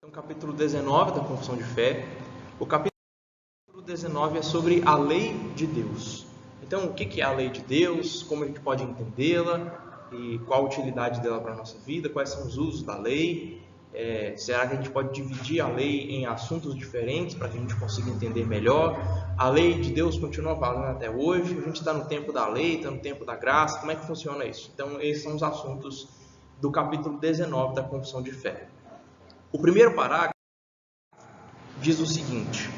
Então, capítulo 19 da Confissão de Fé. O capítulo 19 é sobre a lei de Deus. Então, o que é a lei de Deus, como a gente pode entendê-la e qual a utilidade dela para a nossa vida, quais são os usos da lei. Será que a gente pode dividir a lei em assuntos diferentes para que a gente consiga entender melhor? A lei de Deus continua valendo até hoje? A gente está no tempo da lei, está no tempo da graça? Como é que funciona isso? Então, esses são os assuntos do capítulo 19 da Confissão de Fé. O primeiro parágrafo diz o seguinte: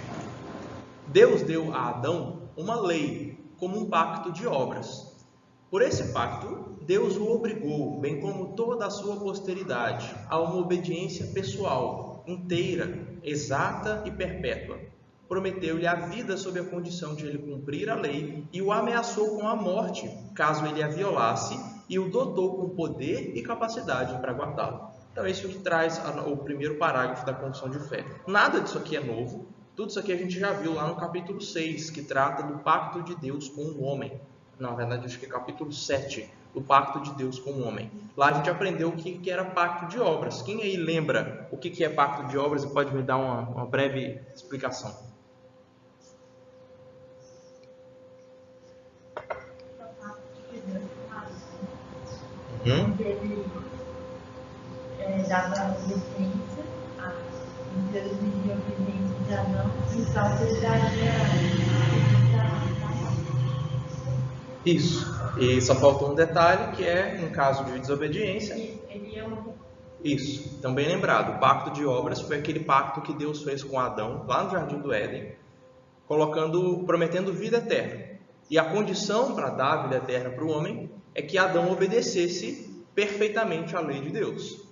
Deus deu a Adão uma lei como um pacto de obras. Por esse pacto, Deus o obrigou, bem como toda a sua posteridade, a uma obediência pessoal, inteira, exata e perpétua. Prometeu-lhe a vida sob a condição de ele cumprir a lei e o ameaçou com a morte, caso ele a violasse, e o dotou com poder e capacidade para guardá-la. Então, esse é o que traz o primeiro parágrafo da Confissão de Fé. Nada disso aqui é novo. Tudo isso aqui a gente já viu lá no capítulo 6, que trata do pacto de Deus com o homem. Na verdade, acho que é capítulo 7, do pacto de Deus com o homem. Lá a gente aprendeu o que era pacto de obras. Quem aí lembra o que é pacto de obras e pode me dar uma breve explicação? Ele dava obediência, introduzia a obediência de Adão, então ele daria. Isso. E só faltou um detalhe, que é, em caso de desobediência... Isso. Então, bem lembrado, o pacto de obras foi aquele pacto que Deus fez com Adão, lá no Jardim do Éden, prometendo vida eterna. E a condição para dar a vida eterna para o homem é que Adão obedecesse perfeitamente à lei de Deus.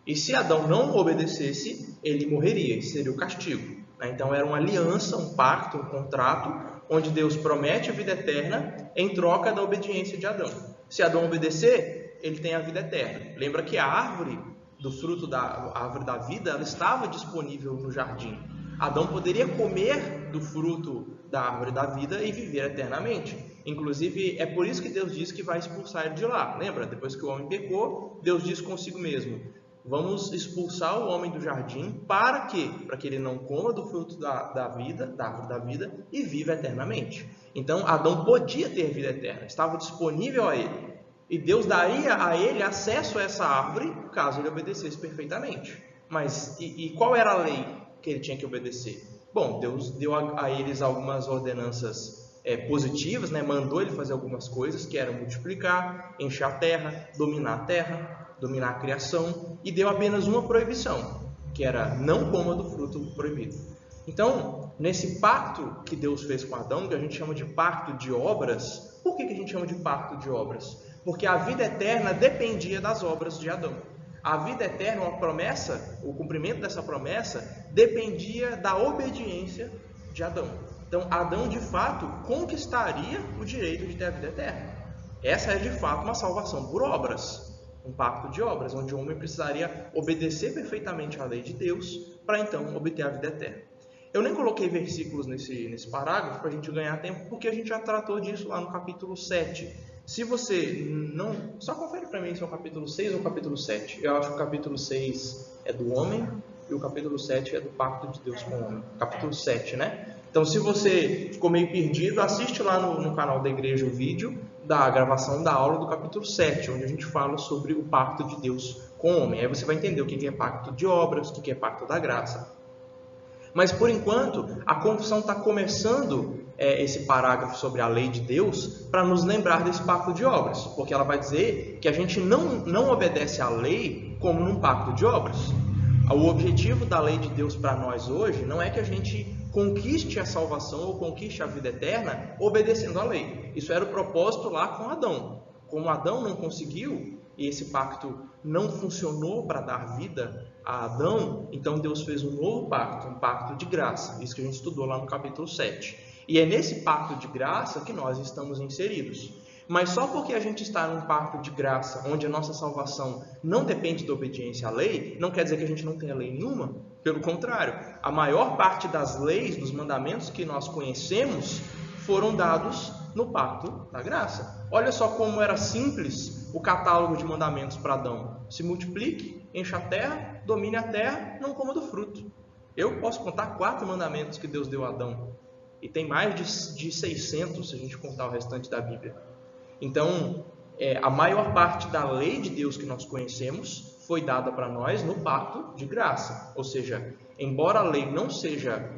E se Adão não obedecesse, ele morreria, esse seria o castigo. Então, era uma aliança, um pacto, um contrato, onde Deus promete a vida eterna em troca da obediência de Adão. Se Adão obedecer, ele tem a vida eterna. Lembra que a árvore do fruto da árvore da vida, ela estava disponível no jardim. Adão poderia comer do fruto da árvore da vida e viver eternamente. Inclusive, é por isso que Deus diz que vai expulsar ele de lá. Lembra? Depois que o homem pecou, Deus diz consigo mesmo: vamos expulsar o homem do jardim. Para quê? Para que ele não coma do fruto da vida, da árvore da vida, e viva eternamente. Então, Adão podia ter vida eterna, estava disponível a ele. E Deus daria a ele acesso a essa árvore, caso ele obedecesse perfeitamente. Mas, e qual era a lei que ele tinha que obedecer? Bom, Deus deu a eles algumas ordenanças positivas, mandou ele fazer algumas coisas, que eram multiplicar, encher a terra, dominar a criação, e deu apenas uma proibição, que era não coma do fruto proibido. Então, nesse pacto que Deus fez com Adão, que a gente chama de pacto de obras, por que a gente chama de pacto de obras? Porque a vida eterna dependia das obras de Adão. A vida eterna, uma promessa, o cumprimento dessa promessa, dependia da obediência de Adão. Então, Adão, de fato, conquistaria o direito de ter a vida eterna. Essa é, de fato, uma salvação por obras. Um pacto de obras, onde o homem precisaria obedecer perfeitamente à lei de Deus para então obter a vida eterna. Eu nem coloquei versículos nesse parágrafo para a gente ganhar tempo, porque a gente já tratou disso lá no capítulo 7. Se você não... Só confere para mim se é o capítulo 6 ou o capítulo 7. Eu acho que o capítulo 6 é do homem e o capítulo 7 é do pacto de Deus com o homem. Capítulo 7, né? Então, se você ficou meio perdido, assiste lá no canal da igreja o vídeo da gravação da aula do capítulo 7, onde a gente fala sobre o pacto de Deus com o homem. Aí você vai entender o que é pacto de obras, o que é pacto da graça. Mas, por enquanto, a confissão está começando esse parágrafo sobre a lei de Deus para nos lembrar desse pacto de obras. Porque ela vai dizer que a gente não obedece à lei como num pacto de obras. O objetivo da lei de Deus para nós hoje não é que a gente conquiste a salvação ou conquiste a vida eterna obedecendo à lei. Isso era o propósito lá com Adão. Como Adão não conseguiu, e esse pacto não funcionou para dar vida a Adão, então Deus fez um novo pacto, um pacto de graça. Isso que a gente estudou lá no capítulo 7. E é nesse pacto de graça que nós estamos inseridos. Mas só porque a gente está num pacto de graça, onde a nossa salvação não depende da obediência à lei, não quer dizer que a gente não tenha lei nenhuma. Pelo contrário, a maior parte das leis, dos mandamentos que nós conhecemos, foram dados no pacto da graça. Olha só como era simples o catálogo de mandamentos para Adão. Se multiplique, encha a terra, domine a terra, não coma do fruto. Eu posso contar 4 mandamentos que Deus deu a Adão. E tem mais de 600 se a gente contar o restante da Bíblia. Então, a maior parte da lei de Deus que nós conhecemos foi dada para nós no pacto de graça. Ou seja, embora a lei não seja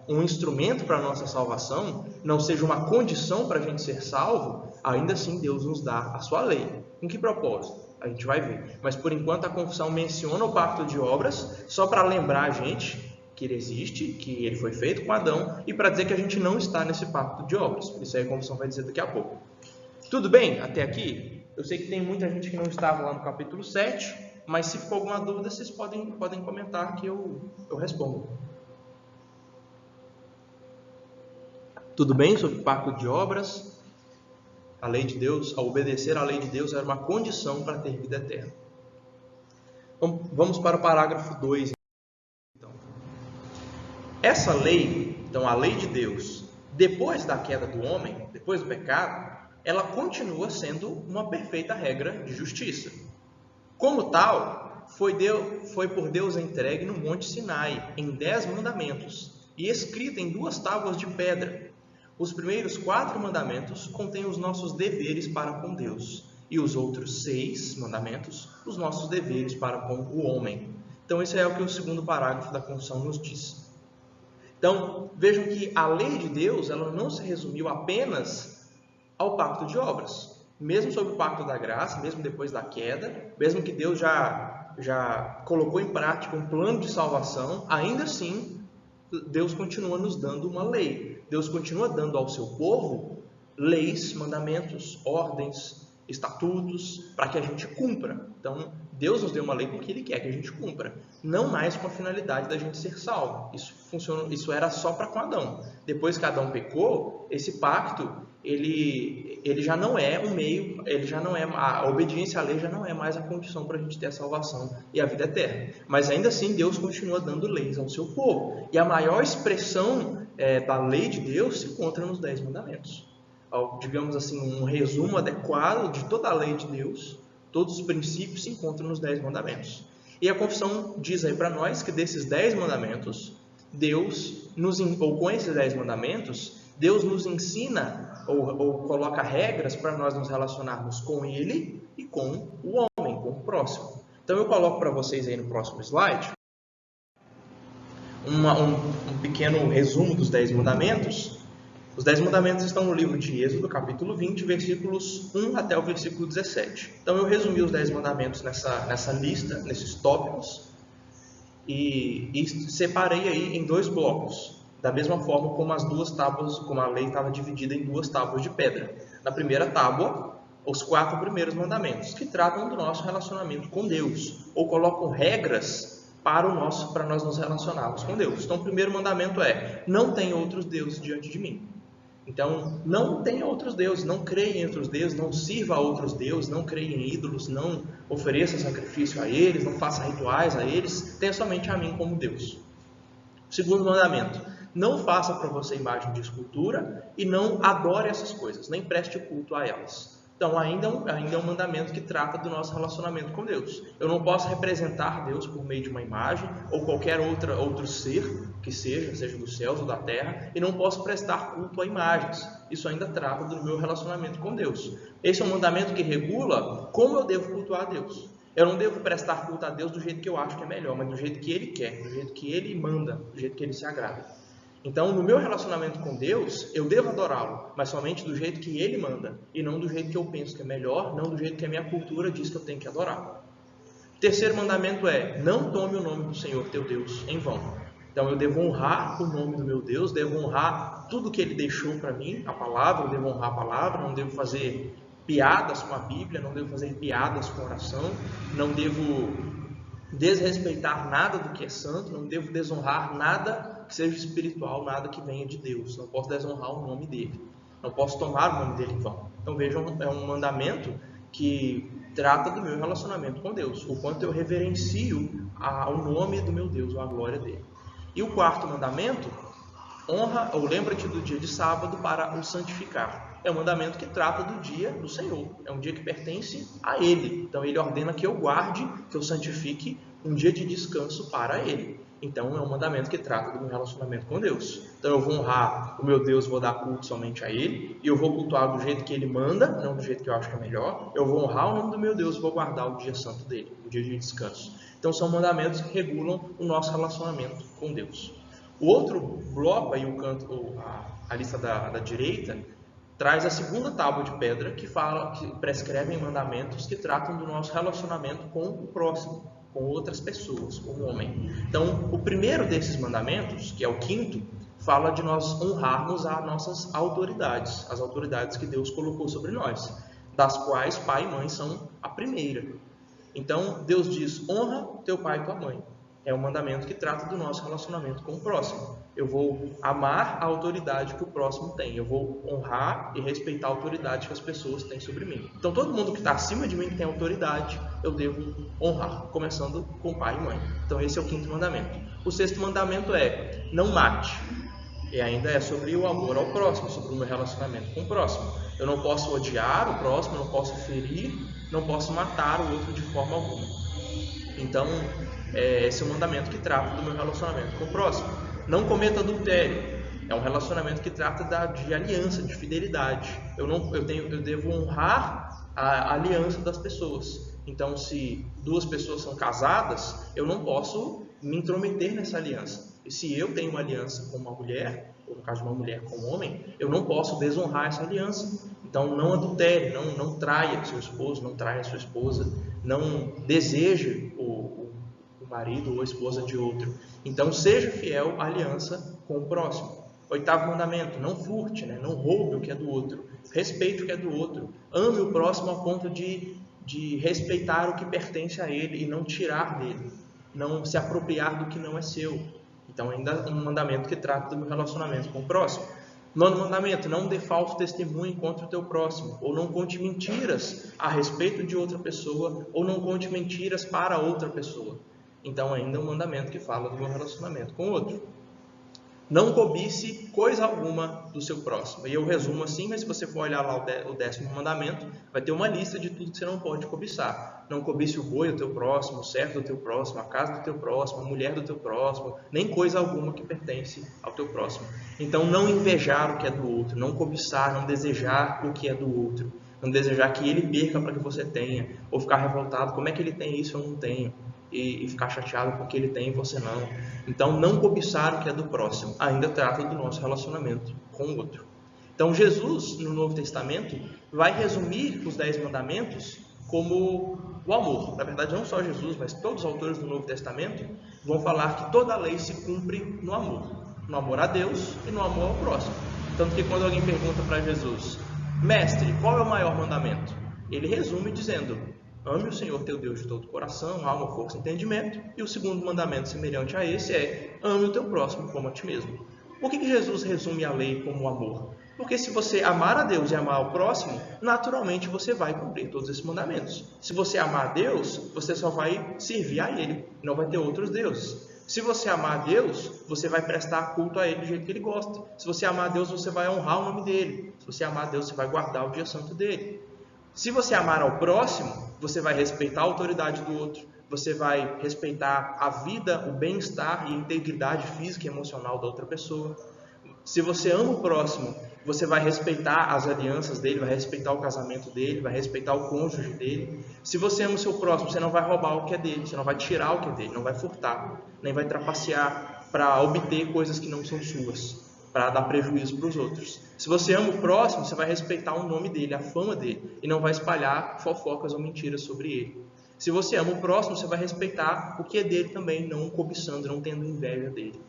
um instrumento para a nossa salvação, não seja uma condição para a gente ser salvo, ainda assim Deus nos dá a sua lei. Com que propósito? A gente vai ver. Mas por enquanto a confissão menciona o pacto de obras só para lembrar a gente que ele existe, que ele foi feito com Adão, e para dizer que a gente não está nesse pacto de obras. Isso aí a confissão vai dizer daqui a pouco. Tudo bem até aqui? Eu sei que tem muita gente que não estava lá no capítulo 7, mas se ficou alguma dúvida, vocês podem comentar que eu respondo. Tudo bem sobre o pacto de obras? A lei de Deus, ao obedecer à lei de Deus, era uma condição para ter vida eterna. Vamos para o parágrafo 2. Então. Essa lei, então a lei de Deus, depois da queda do homem, depois do pecado, ela continua sendo uma perfeita regra de justiça. Como tal, foi por Deus entregue no Monte Sinai, em 10 mandamentos, e escrita em 2 tábuas de pedra. Os primeiros 4 mandamentos contêm os nossos deveres para com Deus, e os outros 6 mandamentos, os nossos deveres para com o homem. Então, esse é o que o segundo parágrafo da confissão nos diz. Então, vejam que a lei de Deus, ela não se resumiu apenas ao pacto de obras. Mesmo sob o pacto da graça, mesmo depois da queda, mesmo que Deus já colocou em prática um plano de salvação, ainda assim, Deus continua nos dando uma lei. Deus continua dando ao seu povo leis, mandamentos, ordens, estatutos, para que a gente cumpra. Então, Deus nos deu uma lei porque Ele quer que a gente cumpra, não mais com a finalidade da gente ser salvo. Isso era só para com Adão. Depois que Adão pecou, esse pacto, ele já não é um meio, a obediência à lei já não é mais a condição para a gente ter a salvação e a vida eterna. Mas ainda assim, Deus continua dando leis ao seu povo. E a maior expressão da lei de Deus se encontra nos 10 mandamentos. Digamos assim, um resumo adequado de toda a lei de Deus, todos os princípios se encontram nos 10 mandamentos. E a confissão diz aí para nós que desses 10 mandamentos, com esses 10 mandamentos, Deus nos ensina ou coloca regras para nós nos relacionarmos com Ele e com o homem, com o próximo. Então eu coloco para vocês aí no próximo slide um pequeno resumo dos 10 mandamentos. Os 10 mandamentos estão no livro de Êxodo, capítulo 20, versículos 1 até o versículo 17. Então eu resumi os 10 mandamentos nessa lista, nesses tópicos, e separei aí em 2 blocos, da mesma forma como as 2 tábuas, como a lei estava dividida em 2 tábuas de pedra. Na primeira tábua, os 4 primeiros mandamentos, que tratam do nosso relacionamento com Deus, ou colocam regras para nós nos relacionarmos com Deus. Então o primeiro mandamento é: não tenha outros deuses diante de mim. Então, não tenha outros deuses, não creia em outros deuses, não sirva a outros deuses, não creia em ídolos, não ofereça sacrifício a eles, não faça rituais a eles, tenha somente a mim como Deus. Segundo mandamento: não faça para você imagem de escultura e não adore essas coisas, nem preste culto a elas. Então, ainda é um mandamento que trata do nosso relacionamento com Deus. Eu não posso representar Deus por meio de uma imagem ou qualquer outro ser que seja dos céus ou da terra, e não posso prestar culto a imagens. Isso ainda trata do meu relacionamento com Deus. Esse é um mandamento que regula como eu devo cultuar a Deus. Eu não devo prestar culto a Deus do jeito que eu acho que é melhor, mas do jeito que Ele quer, do jeito que Ele manda, do jeito que Ele se agrada. Então, no meu relacionamento com Deus, eu devo adorá-lo, mas somente do jeito que Ele manda, e não do jeito que eu penso que é melhor, não do jeito que a minha cultura diz que eu tenho que adorar. O terceiro mandamento é: não tome o nome do Senhor teu Deus em vão. Então, eu devo honrar o nome do meu Deus, devo honrar tudo que Ele deixou para mim, a palavra, eu devo honrar a palavra, não devo fazer piadas com a Bíblia, não devo fazer piadas com a oração, não devo desrespeitar nada do que é santo, não devo desonrar nada que seja espiritual, nada que venha de Deus. Não posso desonrar o nome dele, não posso tomar o nome dele em vão. Então vejam, é um mandamento que trata do meu relacionamento com Deus, o quanto eu reverencio o nome do meu Deus, ou a glória dele. E o quarto mandamento: honra ou lembra-te do dia de sábado para o santificar. é um mandamento que trata do dia do Senhor. É um dia que pertence a Ele. Então Ele ordena que eu guarde, que eu santifique um dia de descanso para Ele. Então é um mandamento que trata do meu relacionamento com Deus. Então eu vou honrar o meu Deus, vou dar culto somente a Ele, e eu vou cultuar do jeito que Ele manda, não do jeito que eu acho que é melhor. Eu vou honrar o nome do meu Deus e vou guardar o dia santo dele, o dia de descanso. Então são mandamentos que regulam o nosso relacionamento com Deus. O outro bloco, aí a lista da direita, traz a segunda tábua de pedra que prescreve mandamentos que tratam do nosso relacionamento com o próximo, com outras pessoas, com o homem. Então, o primeiro desses mandamentos, que é o quinto, fala de nós honrarmos as nossas autoridades, as autoridades que Deus colocou sobre nós, das quais pai e mãe são a primeira. Então, Deus diz, honra teu pai e tua mãe. É um mandamento que trata do nosso relacionamento com o próximo. Eu vou amar a autoridade que o próximo tem. Eu vou honrar e respeitar a autoridade que as pessoas têm sobre mim. Então, todo mundo que está acima de mim, que tem autoridade, eu devo honrar, começando com pai e mãe. Então, esse é o quinto mandamento. O sexto mandamento é, não mate. E ainda é sobre o amor ao próximo, sobre o meu relacionamento com o próximo. Eu não posso odiar o próximo, não posso ferir, não posso matar o outro de forma alguma. Então, esse é o mandamento que trata do meu relacionamento com o próximo. Não cometa adultério. É um relacionamento que trata de aliança, de fidelidade. Eu devo honrar a aliança das pessoas. Então, se duas pessoas são casadas, eu não posso me intrometer nessa aliança. E se eu tenho uma aliança com uma mulher, ou no caso de uma mulher com um homem, eu não posso desonrar essa aliança. Então, não adultere, não traia seu esposo, não traia sua esposa, não deseje o marido ou a esposa de outro. Então, seja fiel à aliança com o próximo. Oitavo mandamento, não furte, não roube o que é do outro. Respeite o que é do outro. Ame o próximo a ponto de respeitar o que pertence a ele e não tirar dele. Não se apropriar do que não é seu. Então, ainda um mandamento que trata do meu relacionamento com o próximo. Nono mandamento, não dê falso testemunho contra o teu próximo, ou não conte mentiras a respeito de outra pessoa, ou não conte mentiras para outra pessoa. Então, ainda um mandamento que fala do meu relacionamento com o outro. Não cobice coisa alguma do seu próximo. E eu resumo assim, mas se você for olhar lá o 10º mandamento, vai ter uma lista de tudo que você não pode cobiçar. Não cobice o boi do teu próximo, o servo do teu próximo, a casa do teu próximo, a mulher do teu próximo, nem coisa alguma que pertence ao teu próximo. Então, não invejar o que é do outro, não cobiçar, não desejar o que é do outro, não desejar que ele perca para que você tenha, ou ficar revoltado, como é que ele tem isso, eu não tenho. E ficar chateado porque ele tem e você não. Então, não cobiçar o que é do próximo. Ainda trata do nosso relacionamento com o outro. Então, Jesus, no Novo Testamento, vai resumir os 10 mandamentos como o amor. Na verdade, não só Jesus, mas todos os autores do Novo Testamento vão falar que toda a lei se cumpre no amor. No amor a Deus e no amor ao próximo. Tanto que quando alguém pergunta para Jesus, mestre, qual é o maior mandamento? Ele resume dizendo, ame o Senhor teu Deus de todo o coração, alma, força e entendimento. E o segundo mandamento semelhante a esse é, ame o teu próximo como a ti mesmo. Por que Jesus resume a lei como amor? Porque se você amar a Deus e amar o próximo, naturalmente você vai cumprir todos esses mandamentos. Se você amar a Deus, você só vai servir a Ele, não vai ter outros deuses. Se você amar a Deus, você vai prestar culto a Ele do jeito que Ele gosta. Se você amar a Deus, você vai honrar o nome dEle. Se você amar a Deus, você vai guardar o dia santo dEle. Se você amar ao próximo, você vai respeitar a autoridade do outro, você vai respeitar a vida, o bem-estar e a integridade física e emocional da outra pessoa. Se você ama o próximo, você vai respeitar as alianças dele, vai respeitar o casamento dele, vai respeitar o cônjuge dele. Se você ama o seu próximo, você não vai roubar o que é dele, você não vai tirar o que é dele, não vai furtar, nem vai trapacear para obter coisas que não são suas, para dar prejuízo para os outros. Se você ama o próximo, você vai respeitar o nome dele, a fama dele, e não vai espalhar fofocas ou mentiras sobre ele. Se você ama o próximo, você vai respeitar o que é dele também, não cobiçando, não tendo inveja dele.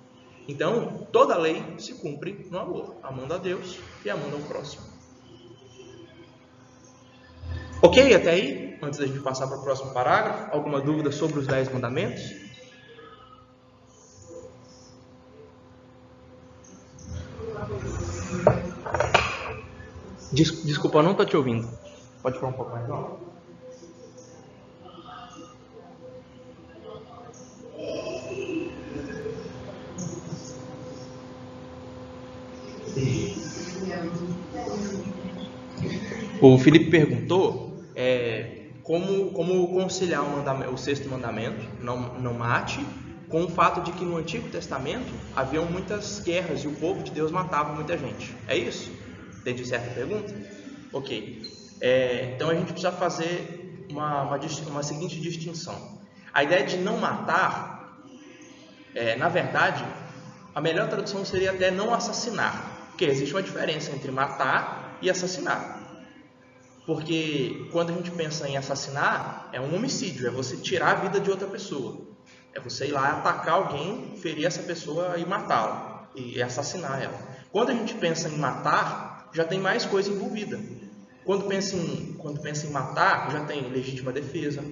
Então, toda a lei se cumpre no amor, amando a Deus e amando ao próximo. Ok, até aí? Antes da gente passar para o próximo parágrafo, alguma dúvida sobre os 10 mandamentos? Desculpa, eu não estou te ouvindo. Pode falar um pouco mais alto? O Felipe perguntou como conciliar o sexto mandamento, não mate, com o fato de que no Antigo Testamento haviam muitas guerras e o povo de Deus matava muita gente. É isso? Entendi certa pergunta? Ok. Então a gente precisa fazer uma seguinte distinção. A ideia de não matar, na verdade, a melhor tradução seria até não assassinar, porque existe uma diferença entre matar e assassinar. Porque quando a gente pensa em assassinar, é um homicídio, é você tirar a vida de outra pessoa. É você ir lá atacar alguém, ferir essa pessoa e matá-la, e assassinar ela. Quando a gente pensa em matar, já tem mais coisa envolvida. Quando pensa em matar, já tem legítima defesa.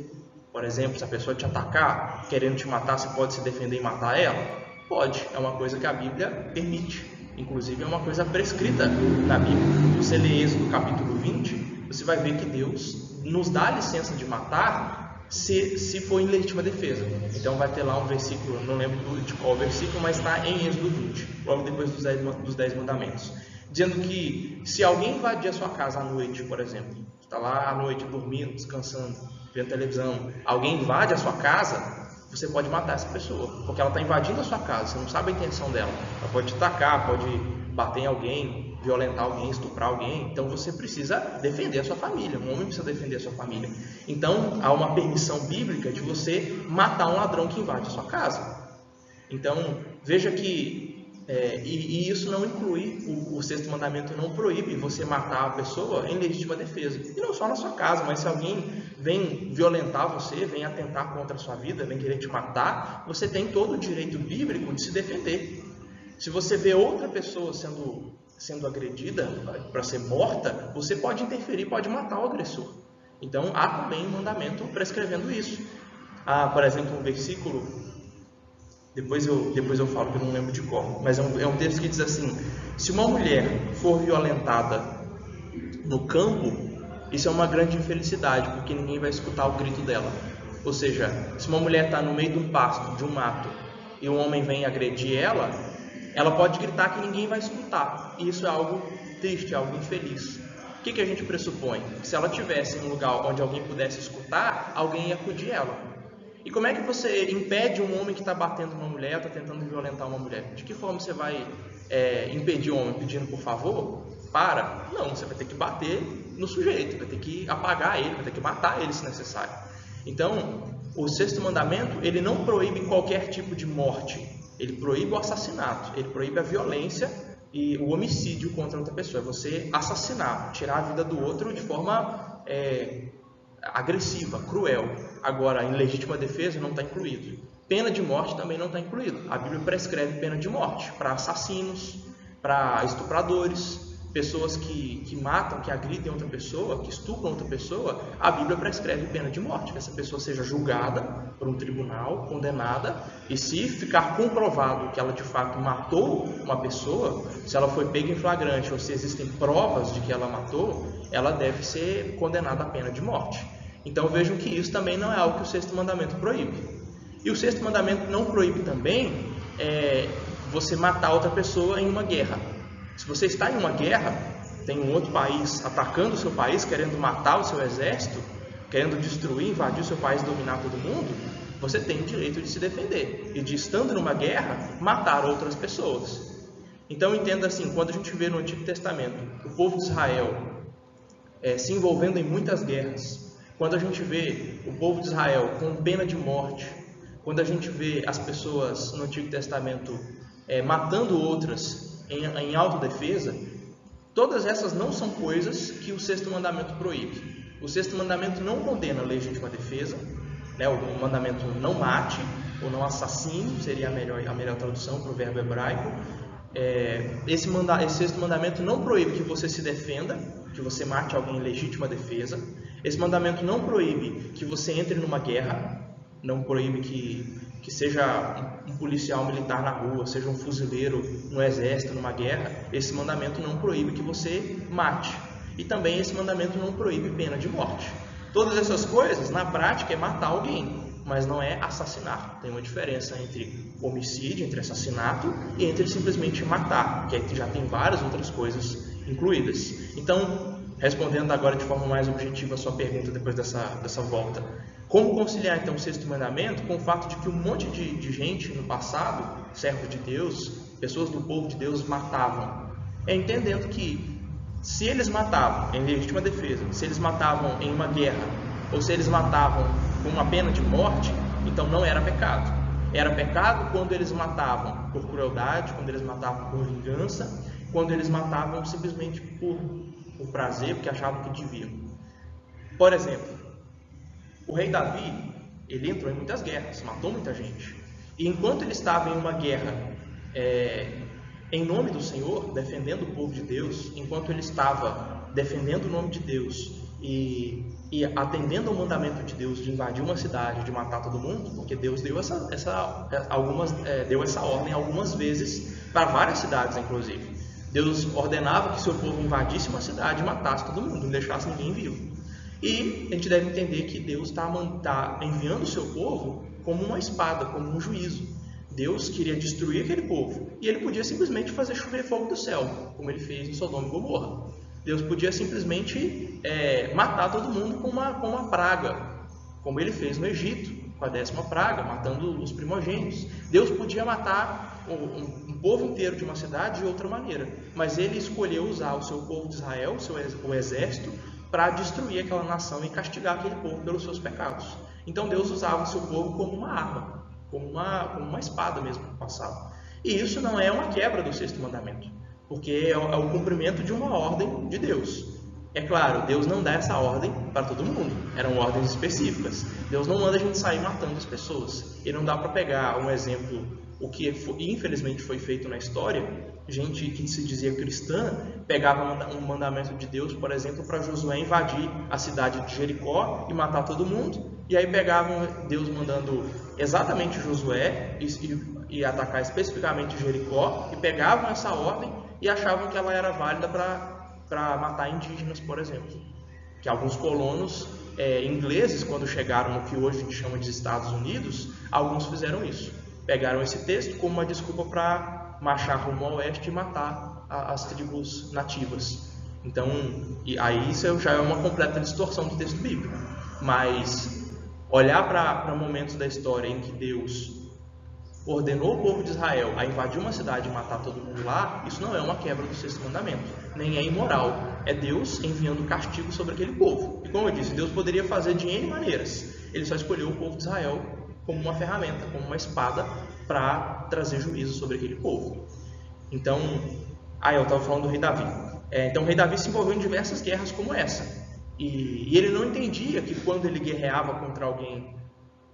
Por exemplo, se a pessoa te atacar, querendo te matar, você pode se defender e matar ela? Pode, é uma coisa que a Bíblia permite. Inclusive é uma coisa prescrita na Bíblia. Você lê Êxodo capítulo 20, você vai ver que Deus nos dá a licença de matar se for em legítima defesa. Então vai ter lá um versículo, não lembro de qual versículo, mas está em Êxodo 20, logo depois dos 10 mandamentos, dizendo que se alguém invadir a sua casa à noite, por exemplo, está lá à noite dormindo, descansando, vendo televisão, alguém invade a sua casa, você pode matar essa pessoa, porque ela está invadindo a sua casa, você não sabe a intenção dela. Ela pode te atacar, pode bater em alguém, violentar alguém, estuprar alguém. Então você precisa defender a sua família, um homem precisa defender a sua família. Então há uma permissão bíblica de você matar um ladrão que invade a sua casa. Então veja que e isso não inclui, o sexto mandamento não proíbe você matar a pessoa em legítima defesa. E não só na sua casa, mas se alguém vem violentar você, vem atentar contra a sua vida, vem querer te matar, você tem todo o direito bíblico de se defender. Se você vê outra pessoa sendo agredida para ser morta, você pode interferir, pode matar o agressor. Então há também um mandamento prescrevendo isso. Por exemplo, um versículo, depois eu falo que eu não lembro de qual, mas é um texto que diz assim: se uma mulher for violentada no campo, isso é uma grande infelicidade, porque ninguém vai escutar o grito dela. Ou seja, se uma mulher está no meio de um pasto, de um mato, e um homem vem agredir ela pode gritar que ninguém vai escutar. E isso é algo triste, é algo infeliz. O que a gente pressupõe? Que se ela estivesse em um lugar onde alguém pudesse escutar, alguém ia acudir ela. E como é que você impede um homem que está batendo uma mulher, está tentando violentar uma mulher? De que forma você vai impedir o homem pedindo por favor? Para? Não, você vai ter que bater no sujeito, vai ter que apagar ele, vai ter que matar ele se necessário. Então, o sexto mandamento, ele não proíbe qualquer tipo de morte. Ele proíbe o assassinato, ele proíbe a violência e o homicídio contra outra pessoa. É você assassinar, tirar a vida do outro de forma agressiva, cruel. Agora, em legítima defesa não está incluído. Pena de morte também não está incluído. A Bíblia prescreve pena de morte para assassinos, para estupradores, pessoas que matam, que agridem outra pessoa, que estupram outra pessoa. A Bíblia prescreve pena de morte, que essa pessoa seja julgada por um tribunal, condenada, e se ficar comprovado que ela de fato matou uma pessoa, se ela foi pega em flagrante ou se existem provas de que ela matou, ela deve ser condenada à pena de morte. Então vejam que isso também não é algo que o sexto mandamento proíbe. E o sexto mandamento não proíbe também você matar outra pessoa em uma guerra. Se você está em uma guerra, tem um outro país atacando o seu país, querendo matar o seu exército, querendo destruir, invadir o seu país, dominar todo mundo, você tem o direito de se defender e de, estando numa guerra, matar outras pessoas. Então entenda assim, quando a gente vê no Antigo Testamento o povo de Israel se envolvendo em muitas guerras, quando a gente vê o povo de Israel com pena de morte, quando a gente vê as pessoas no Antigo Testamento matando outras em autodefesa, todas essas não são coisas que o sexto mandamento proíbe. O sexto mandamento não condena a legítima defesa, né? O mandamento não mate ou não assassine, seria a melhor tradução para o verbo hebraico. Esse sexto mandamento não proíbe que você se defenda, que você mate alguém em legítima defesa. Esse mandamento não proíbe que você entre numa guerra, não proíbe que seja um policial militar na rua, seja um fuzileiro no exército, numa guerra. Esse mandamento não proíbe que você mate. E também esse mandamento não proíbe pena de morte. Todas essas coisas, na prática, é matar alguém, mas não é assassinar. Tem uma diferença entre homicídio, entre assassinato e entre simplesmente matar, que já tem várias outras coisas incluídas. Então, respondendo agora de forma mais objetiva a sua pergunta depois dessa volta, como conciliar então o sexto mandamento com o fato de que um monte de gente no passado, servos de Deus, pessoas do povo de Deus, matavam? Entendendo que se eles matavam em legítima defesa, se eles matavam em uma guerra, ou se eles matavam com uma pena de morte, então não era pecado. Era pecado quando eles matavam por crueldade, quando eles matavam por vingança, quando eles matavam simplesmente por prazer, porque achavam que deviam. Por exemplo, o rei Davi, ele entrou em muitas guerras, matou muita gente. E enquanto ele estava em uma guerra em nome do Senhor, defendendo o povo de Deus, enquanto ele estava defendendo o nome de Deus e atendendo ao mandamento de Deus de invadir uma cidade, de matar todo mundo, porque Deus deu deu essa ordem algumas vezes para várias cidades, inclusive. Deus ordenava que seu povo invadisse uma cidade e matasse todo mundo, não deixasse ninguém vivo. E a gente deve entender que Deus está enviando o seu povo como uma espada, como um juízo. Deus queria destruir aquele povo e ele podia simplesmente fazer chover fogo do céu, como ele fez em Sodoma e Gomorra. Deus podia simplesmente matar todo mundo com uma praga, como ele fez no Egito, com a 10ª praga, matando os primogênitos. Deus podia matar um povo inteiro de uma cidade de outra maneira, mas ele escolheu usar o seu povo de Israel, o exército, para destruir aquela nação e castigar aquele povo pelos seus pecados. Então Deus usava o seu povo como uma arma, como uma espada mesmo no passado. E isso não é uma quebra do sexto mandamento, porque é o cumprimento de uma ordem de Deus. É claro, Deus não dá essa ordem para todo mundo, eram ordens específicas. Deus não manda a gente sair matando as pessoas. E não dá para pegar um exemplo, o que infelizmente foi feito na história, gente que se dizia cristã, pegava um mandamento de Deus, por exemplo, para Josué invadir a cidade de Jericó e matar todo mundo, e aí pegavam Deus mandando exatamente Josué e atacar especificamente Jericó, e pegavam essa ordem e achavam que ela era válida para matar indígenas, por exemplo. Que alguns colonos ingleses, quando chegaram no que hoje a gente chama de Estados Unidos, alguns fizeram isso. Pegaram esse texto como uma desculpa para marchar rumo ao oeste e matar as tribos nativas. Então, aí isso já é uma completa distorção do texto bíblico. Mas olhar para momentos da história em que Deus ordenou o povo de Israel a invadir uma cidade e matar todo mundo lá, isso não é uma quebra do sexto mandamento, nem é imoral. É Deus enviando castigo sobre aquele povo. E como eu disse, Deus poderia fazer de N maneiras. Ele só escolheu o povo de Israel como uma ferramenta, como uma espada, para trazer juízo sobre aquele povo. Então, eu estava falando do rei Davi. Então o rei Davi se envolveu em diversas guerras como essa. E ele não entendia que quando ele guerreava contra alguém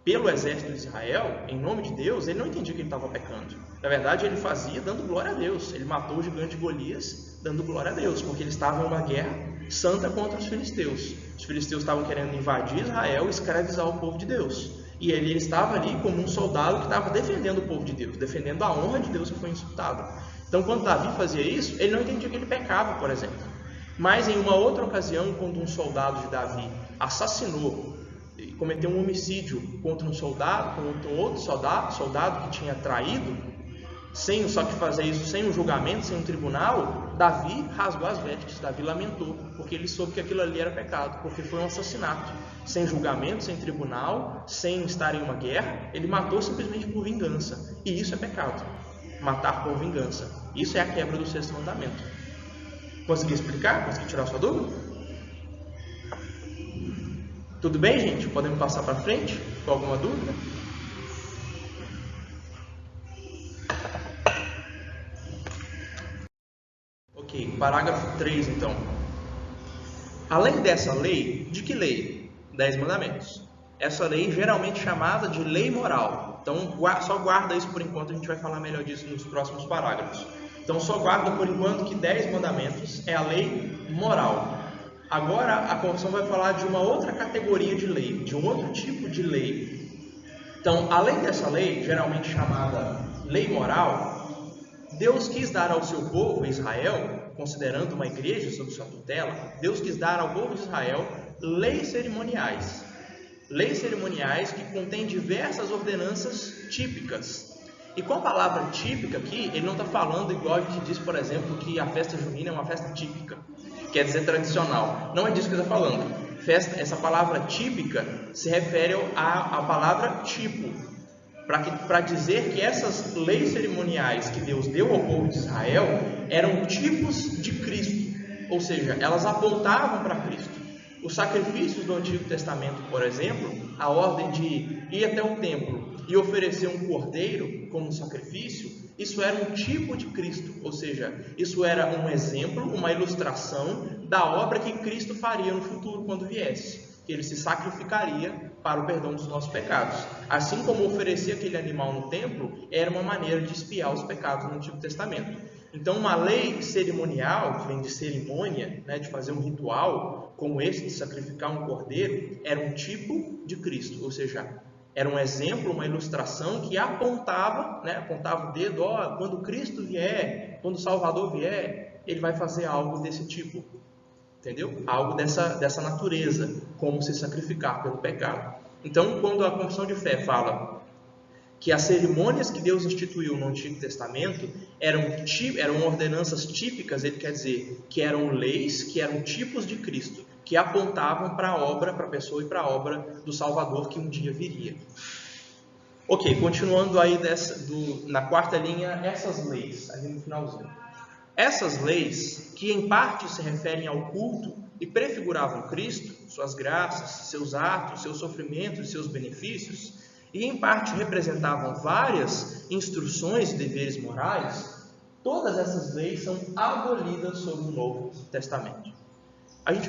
pelo exército de Israel, em nome de Deus, ele não entendia que ele estava pecando. Na verdade, ele fazia dando glória a Deus. Ele matou o gigante Golias dando glória a Deus, porque ele estava em uma guerra santa contra os filisteus. Os filisteus estavam querendo invadir Israel e escravizar o povo de Deus. E ele estava ali como um soldado que estava defendendo o povo de Deus, defendendo a honra de Deus que foi insultada. Então, quando Davi fazia isso, ele não entendia que ele pecava, por exemplo. Mas em uma outra ocasião, quando um soldado de Davi assassinou e cometeu um homicídio contra um outro soldado que tinha traído, só que fazer isso sem um julgamento, sem um tribunal, Davi rasgou as vestes, Davi lamentou, porque ele soube que aquilo ali era pecado, porque foi um assassinato, sem julgamento, sem tribunal, sem estar em uma guerra, ele matou simplesmente por vingança, e isso é pecado, matar por vingança. Isso é a quebra do sexto mandamento. Consegui explicar? Consegui tirar sua dúvida? Tudo bem, gente? Podemos passar para frente? Com alguma dúvida? Ok, parágrafo 3, então. Além dessa lei, de que lei? 10 mandamentos. Essa lei geralmente chamada de lei moral. Então, só guarda isso por enquanto, a gente vai falar melhor disso nos próximos parágrafos. Então, só guarda por enquanto que 10 mandamentos é a lei moral. Agora, a confissão vai falar de uma outra categoria de lei, de um outro tipo de lei. Então, além dessa lei, geralmente chamada lei moral, Deus quis dar ao seu povo, Israel, considerando uma igreja sob sua tutela, Deus quis dar ao povo de Israel leis cerimoniais. Leis cerimoniais que contêm diversas ordenanças típicas. E com a palavra típica aqui, ele não está falando igual a gente diz, por exemplo, que a festa junina é uma festa típica. quer dizer tradicional. Não é disso que ele está falando. Festa, essa palavra típica se refere à palavra tipo, para dizer que essas leis cerimoniais que Deus deu ao povo de Israel eram tipos de Cristo, ou seja, elas apontavam para Cristo. Os sacrifícios do Antigo Testamento, por exemplo, a ordem de ir até o templo e oferecer um cordeiro como sacrifício, isso era um tipo de Cristo, ou seja, isso era um exemplo, uma ilustração da obra que Cristo faria no futuro quando viesse. Ele se sacrificaria para o perdão dos nossos pecados. Assim como oferecer aquele animal no templo era uma maneira de expiar os pecados no Antigo Testamento. Então, uma lei cerimonial, que vem de cerimônia, né, de fazer um ritual como esse, de sacrificar um cordeiro, era um tipo de Cristo, ou seja, era um exemplo, uma ilustração que apontava, né, apontava o dedo, quando Cristo vier, quando o Salvador vier, ele vai fazer algo desse tipo. Entendeu? Algo dessa natureza, como se sacrificar pelo pecado. Então, quando a confissão de fé fala que as cerimônias que Deus instituiu no Antigo Testamento eram ordenanças típicas, ele quer dizer que eram leis, que eram tipos de Cristo, que apontavam para a obra, para a pessoa e para a obra do Salvador que um dia viria. Ok, continuando aí na quarta linha, essas leis, ali no finalzinho. Essas leis, que em parte se referem ao culto e prefiguravam Cristo, suas graças, seus atos, seus sofrimentos e seus benefícios, e em parte representavam várias instruções e deveres morais, todas essas leis são abolidas sob o Novo Testamento.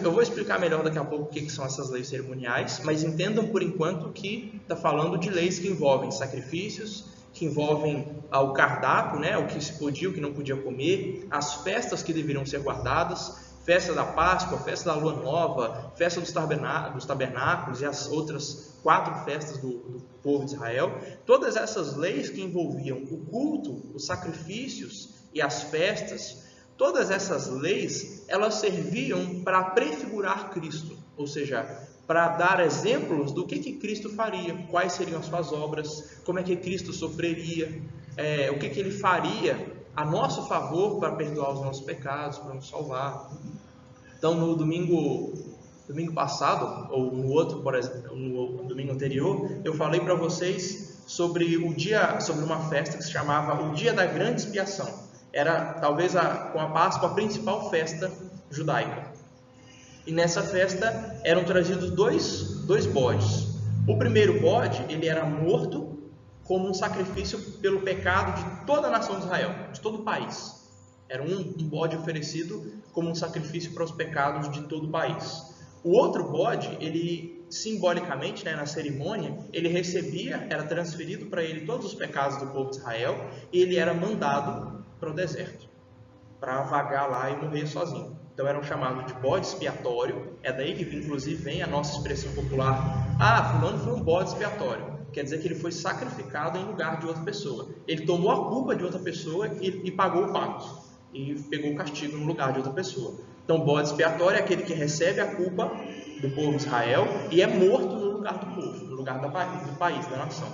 Eu vou explicar melhor daqui a pouco o que são essas leis cerimoniais, mas entendam por enquanto que está falando de leis que envolvem sacrifícios, que envolvem o cardápio, né, o que se podia, o que não podia comer, as festas que deveriam ser guardadas, festa da Páscoa, festa da Lua Nova, festa dos tabernáculos e as outras 4 festas do povo de Israel. Todas essas leis que envolviam o culto, os sacrifícios e as festas, todas essas leis, elas serviam para prefigurar Cristo, ou seja, para dar exemplos do que Cristo faria, quais seriam as suas obras, como é que Cristo sofreria, o que Ele faria a nosso favor para perdoar os nossos pecados, para nos salvar. Então, no domingo passado, ou no outro, por exemplo, no domingo anterior, eu falei para vocês sobre uma festa que se chamava o Dia da Grande Expiação. Era talvez com a Páscoa a principal festa judaica. E nessa festa eram trazidos dois bodes. O primeiro bode, ele era morto como um sacrifício pelo pecado de toda a nação de Israel, de todo o país. Era um bode oferecido como um sacrifício para os pecados de todo o país. O outro bode, ele simbolicamente, né, na cerimônia, ele era transferido para ele todos os pecados do povo de Israel, e ele era mandado para o deserto, para vagar lá e morrer sozinho. Então eram chamados de bode expiatório. É daí que inclusive vem a nossa expressão popular: fulano foi um bode expiatório. Quer dizer que ele foi sacrificado em lugar de outra pessoa. Ele tomou a culpa de outra pessoa e pagou o pato, e pegou o castigo no lugar de outra pessoa. Então bode expiatório é aquele que recebe a culpa do povo de Israel e é morto no lugar do povo, no lugar do país, da nação.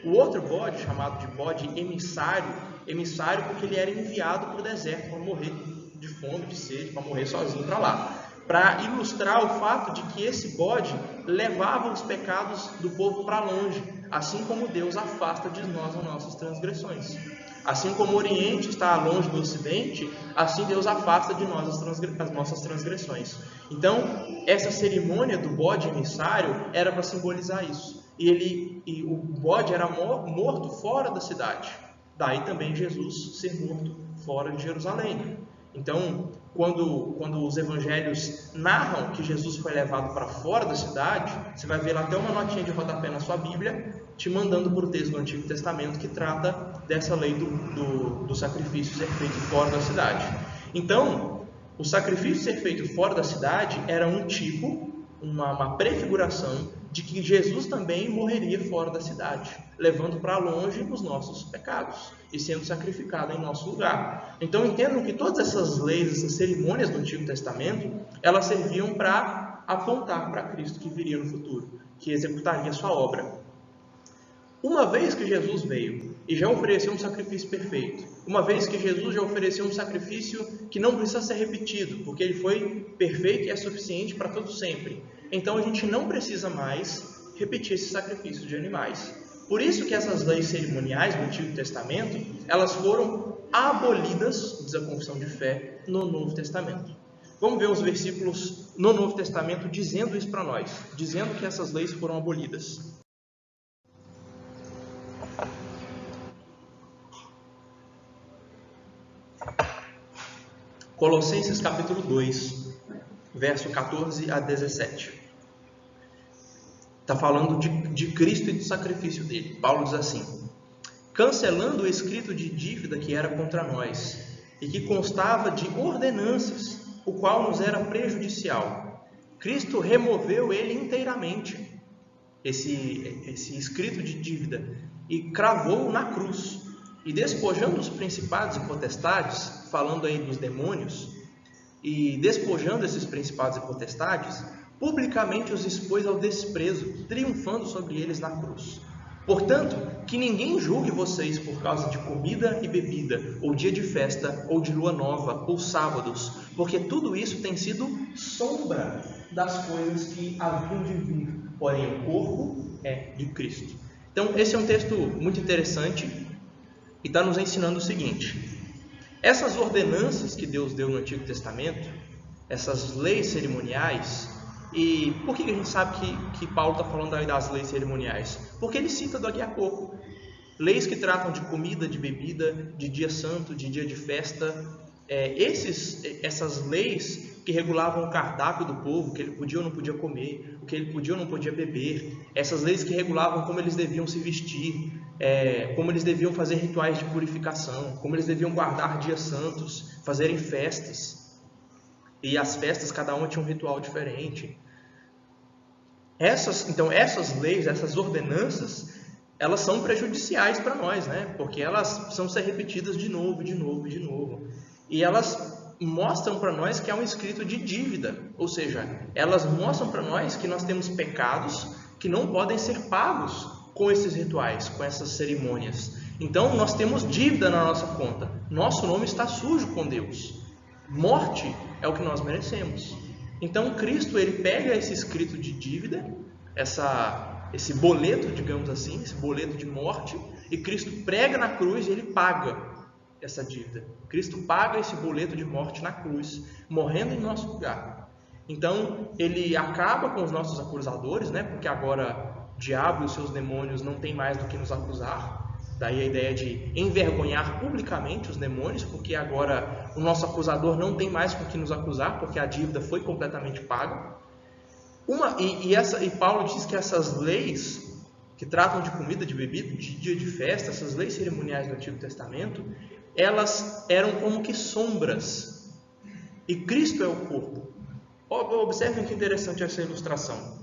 O outro bode, chamado de bode emissário porque ele era enviado para o deserto para morrer de fome, de sede, para morrer sozinho para lá, para ilustrar o fato de que esse bode levava os pecados do povo para longe, assim como Deus afasta de nós as nossas transgressões. Assim como o Oriente está longe do Ocidente, assim Deus afasta de nós as nossas transgressões. Então, essa cerimônia do bode emissário era para simbolizar isso. E o bode era morto fora da cidade. Daí também Jesus ser morto fora de Jerusalém. Então, quando os evangelhos narram que Jesus foi levado para fora da cidade, você vai ver lá até uma notinha de rodapé na sua Bíblia, te mandando para o texto do Antigo Testamento que trata dessa lei do sacrifício ser feito fora da cidade. Então, o sacrifício ser feito fora da cidade era um tipo, uma prefiguração de que Jesus também morreria fora da cidade, levando para longe os nossos pecados e sendo sacrificado em nosso lugar. Então entendam que todas essas leis, essas cerimônias do Antigo Testamento, elas serviam para apontar para Cristo que viria no futuro, que executaria a sua obra. Uma vez que Jesus veio e já ofereceu um sacrifício perfeito, uma vez que Jesus já ofereceu um sacrifício que não precisa ser repetido, porque ele foi perfeito e é suficiente para todo sempre, então a gente não precisa mais repetir esse sacrifício de animais. Por isso que essas leis cerimoniais do Antigo Testamento, elas foram abolidas, diz a confissão de fé, no Novo Testamento. Vamos ver os versículos no Novo Testamento dizendo isso para nós, dizendo que essas leis foram abolidas. Colossenses capítulo 2, verso 14 a 17. Está falando de Cristo e do sacrifício dele. Paulo diz assim: cancelando o escrito de dívida que era contra nós, e que constava de ordenanças, o qual nos era prejudicial, Cristo removeu ele inteiramente, esse escrito de dívida, e cravou-o na cruz, e despojando os principados e potestades, falando aí dos demônios, e despojando esses principados e potestades, publicamente os expôs ao desprezo, triunfando sobre eles na cruz. Portanto, que ninguém julgue vocês por causa de comida e bebida, ou dia de festa, ou de lua nova, ou sábados, porque tudo isso tem sido sombra das coisas que haviam de vir, porém o corpo é de Cristo. Então, esse é um texto muito interessante e está nos ensinando o seguinte: essas ordenanças que Deus deu no Antigo Testamento, essas leis cerimoniais. E por que a gente sabe que Paulo está falando aí das leis cerimoniais? Porque ele cita daqui a pouco leis que tratam de comida, de bebida, de dia santo, de dia de festa. Essas leis que regulavam o cardápio do povo, o que ele podia ou não podia comer, o que ele podia ou não podia beber. Essas leis que regulavam como eles deviam se vestir, como eles deviam fazer rituais de purificação, como eles deviam guardar dias santos, fazerem festas. E as festas, cada uma tinha um ritual diferente. Então essas leis, essas ordenanças, elas são prejudiciais para nós, né? Porque elas precisam ser repetidas de novo, de novo, de novo. E elas mostram para nós que é um escrito de dívida. Ou seja, elas mostram para nós que nós temos pecados que não podem ser pagos com esses rituais, com essas cerimônias. Então nós temos dívida na nossa conta. Nosso nome está sujo com Deus. Morte é o que nós merecemos. Então Cristo, ele pega esse escrito de dívida, esse boleto, digamos assim, esse boleto de morte, e Cristo prega na cruz e ele paga essa dívida. Cristo paga esse boleto de morte na cruz, morrendo em nosso lugar. Então ele acaba com os nossos acusadores, né? Porque agora o diabo e os seus demônios não tem mais do que nos acusar. Daí a ideia de envergonhar publicamente os demônios, porque agora o nosso acusador não tem mais com o que nos acusar, porque a dívida foi completamente paga. E Paulo diz que essas leis que tratam de comida, de bebida, de dia de festa, essas leis cerimoniais do Antigo Testamento, elas eram como que sombras. E Cristo é o corpo. Observem que interessante essa ilustração.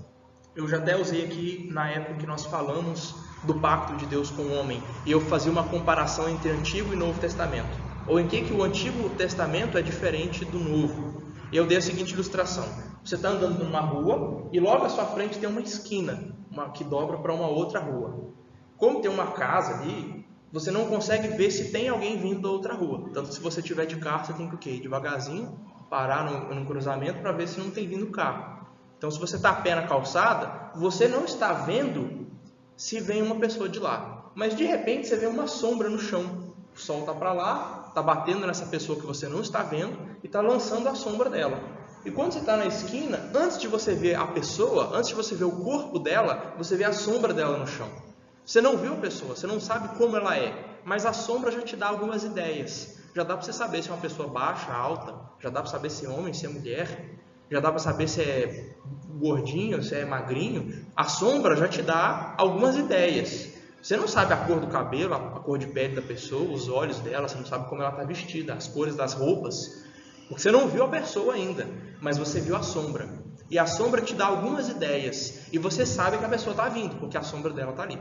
Eu já até usei aqui na época que nós falamos do pacto de Deus com o homem, e eu fazia uma comparação entre Antigo e Novo Testamento, ou em que o Antigo Testamento é diferente do Novo. E eu dei a seguinte ilustração: você está andando numa rua e logo à sua frente tem uma esquina, que dobra para uma outra rua. Como tem uma casa ali, você não consegue ver se tem alguém vindo da outra rua. Tanto se você tiver de carro, você tem que ir devagarzinho, parar no cruzamento para ver se não tem vindo carro. Então, se você está a pé na calçada, você não está vendo se vem uma pessoa de lá, mas de repente você vê uma sombra no chão. O sol está para lá, está batendo nessa pessoa que você não está vendo e está lançando a sombra dela. E quando você está na esquina, antes de você ver a pessoa, antes de você ver o corpo dela, você vê a sombra dela no chão. Você não viu a pessoa, você não sabe como ela é, mas a sombra já te dá algumas ideias. Já dá para você saber se é uma pessoa baixa, alta, já dá para saber se é homem, se é mulher, já dá para saber se é gordinho, se é magrinho. A sombra já te dá algumas ideias. Você não sabe a cor do cabelo, a cor de pele da pessoa, os olhos dela, você não sabe como ela está vestida, as cores das roupas, porque você não viu a pessoa ainda, mas você viu a sombra. E a sombra te dá algumas ideias, e você sabe que a pessoa está vindo, porque a sombra dela está ali.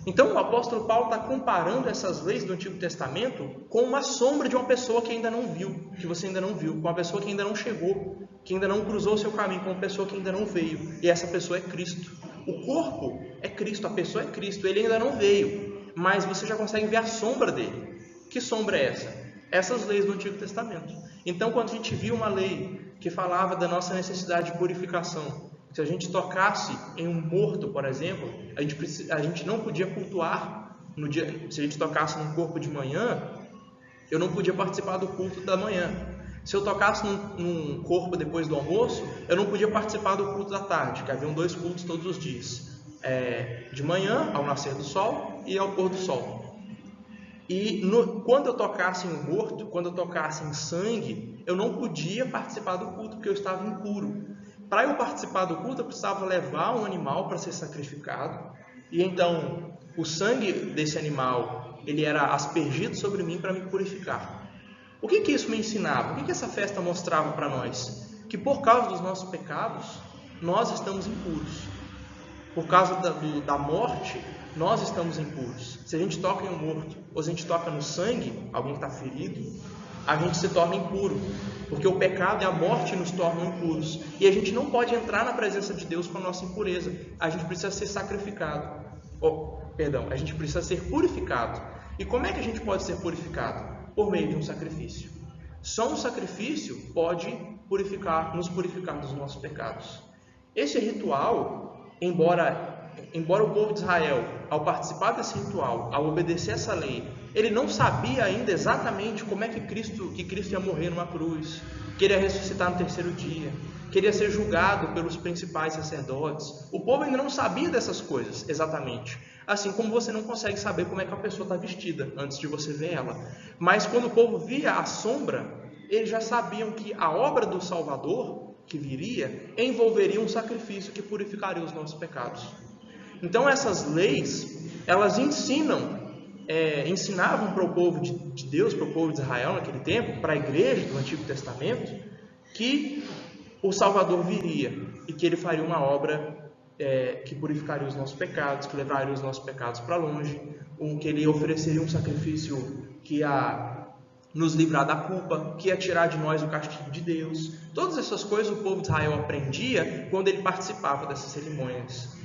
Então o apóstolo Paulo está comparando essas leis do Antigo Testamento com uma sombra de uma pessoa que ainda não viu, que você ainda não viu, com uma pessoa que ainda não chegou, que ainda não cruzou o seu caminho, com uma pessoa que ainda não veio. E essa pessoa é Cristo. O corpo é Cristo, a pessoa é Cristo, ele ainda não veio, mas você já consegue ver a sombra dele. Que sombra é essa? Essas leis do Antigo Testamento. Então, quando a gente viu uma lei que falava da nossa necessidade de purificação, se a gente tocasse em um morto, por exemplo, a gente não podia cultuar no dia. Se a gente tocasse num corpo de manhã, eu não podia participar do culto da manhã. Se eu tocasse num corpo depois do almoço, eu não podia participar do culto da tarde, que haviam 2 cultos todos os dias. De manhã, ao nascer do sol, e ao pôr do sol. E quando eu tocasse em um morto, quando eu tocasse em sangue, eu não podia participar do culto, porque eu estava impuro. Para eu participar do culto, eu precisava levar um animal para ser sacrificado. E então, o sangue desse animal, ele era aspergido sobre mim para me purificar. O que isso me ensinava? O que essa festa mostrava para nós? Que por causa dos nossos pecados, nós estamos impuros. Por causa da morte, nós estamos impuros. Se a gente toca em um morto, ou se a gente toca no sangue, alguém que está ferido, a gente se torna impuro. Porque o pecado e a morte nos tornam impuros. E a gente não pode entrar na presença de Deus com a nossa impureza. A gente precisa ser sacrificado. A gente precisa ser purificado. E como é que a gente pode ser purificado? Por meio de um sacrifício. Só um sacrifício pode nos purificar dos nossos pecados. Esse ritual, embora o povo de Israel, ao participar desse ritual, ao obedecer essa lei, ele não sabia ainda exatamente como é que Cristo ia morrer numa cruz, que ele ia ressuscitar no 3º dia, que ele ia ser julgado pelos principais sacerdotes. O povo ainda não sabia dessas coisas exatamente. Assim como você não consegue saber como é que a pessoa está vestida antes de você ver ela. Mas quando o povo via a sombra, eles já sabiam que a obra do Salvador, que viria, envolveria um sacrifício que purificaria os nossos pecados. Então essas leis, elas ensinavam para o povo de Deus, para o povo de Israel naquele tempo, para a igreja do Antigo Testamento, que o Salvador viria e que ele faria uma obra que purificaria os nossos pecados, que levaria os nossos pecados para longe, que ele ofereceria um sacrifício que ia nos livrar da culpa, que ia tirar de nós o castigo de Deus. Todas essas coisas o povo de Israel aprendia quando ele participava dessas cerimônias,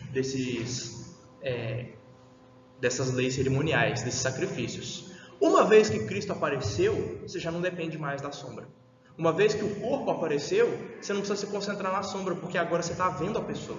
dessas leis cerimoniais, desses sacrifícios. Uma vez que Cristo apareceu, você já não depende mais da sombra. Uma vez que o corpo apareceu, você não precisa se concentrar na sombra, porque agora você está vendo a pessoa.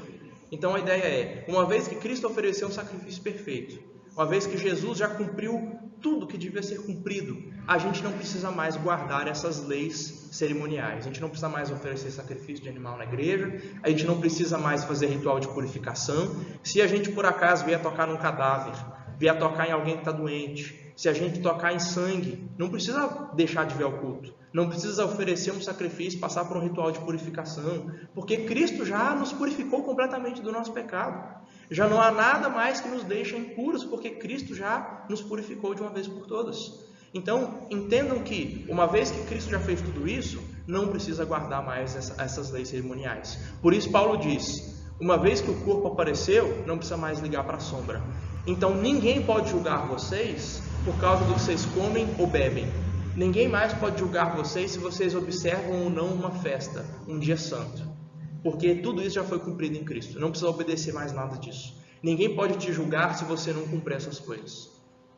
Então a ideia é, uma vez que Cristo ofereceu um sacrifício perfeito, uma vez que Jesus já cumpriu tudo que devia ser cumprido, a gente não precisa mais guardar essas leis cerimoniais. A gente não precisa mais oferecer sacrifício de animal na igreja, a gente não precisa mais fazer ritual de purificação. Se a gente por acaso vier tocar num cadáver, vier tocar em alguém que está doente, se a gente tocar em sangue, não precisa deixar de ver o culto, não precisa oferecer um sacrifício, passar por um ritual de purificação, porque Cristo já nos purificou completamente do nosso pecado. Já não há nada mais que nos deixe impuros, porque Cristo já nos purificou de uma vez por todas. Então, entendam que, uma vez que Cristo já fez tudo isso, não precisa guardar mais essas leis cerimoniais. Por isso Paulo diz, uma vez que o corpo apareceu, não precisa mais ligar para a sombra. Então, ninguém pode julgar vocês por causa do que vocês comem ou bebem. Ninguém mais pode julgar vocês se vocês observam ou não uma festa, um dia santo. Porque tudo isso já foi cumprido em Cristo. Não precisa obedecer mais nada disso. Ninguém pode te julgar se você não cumprir essas coisas.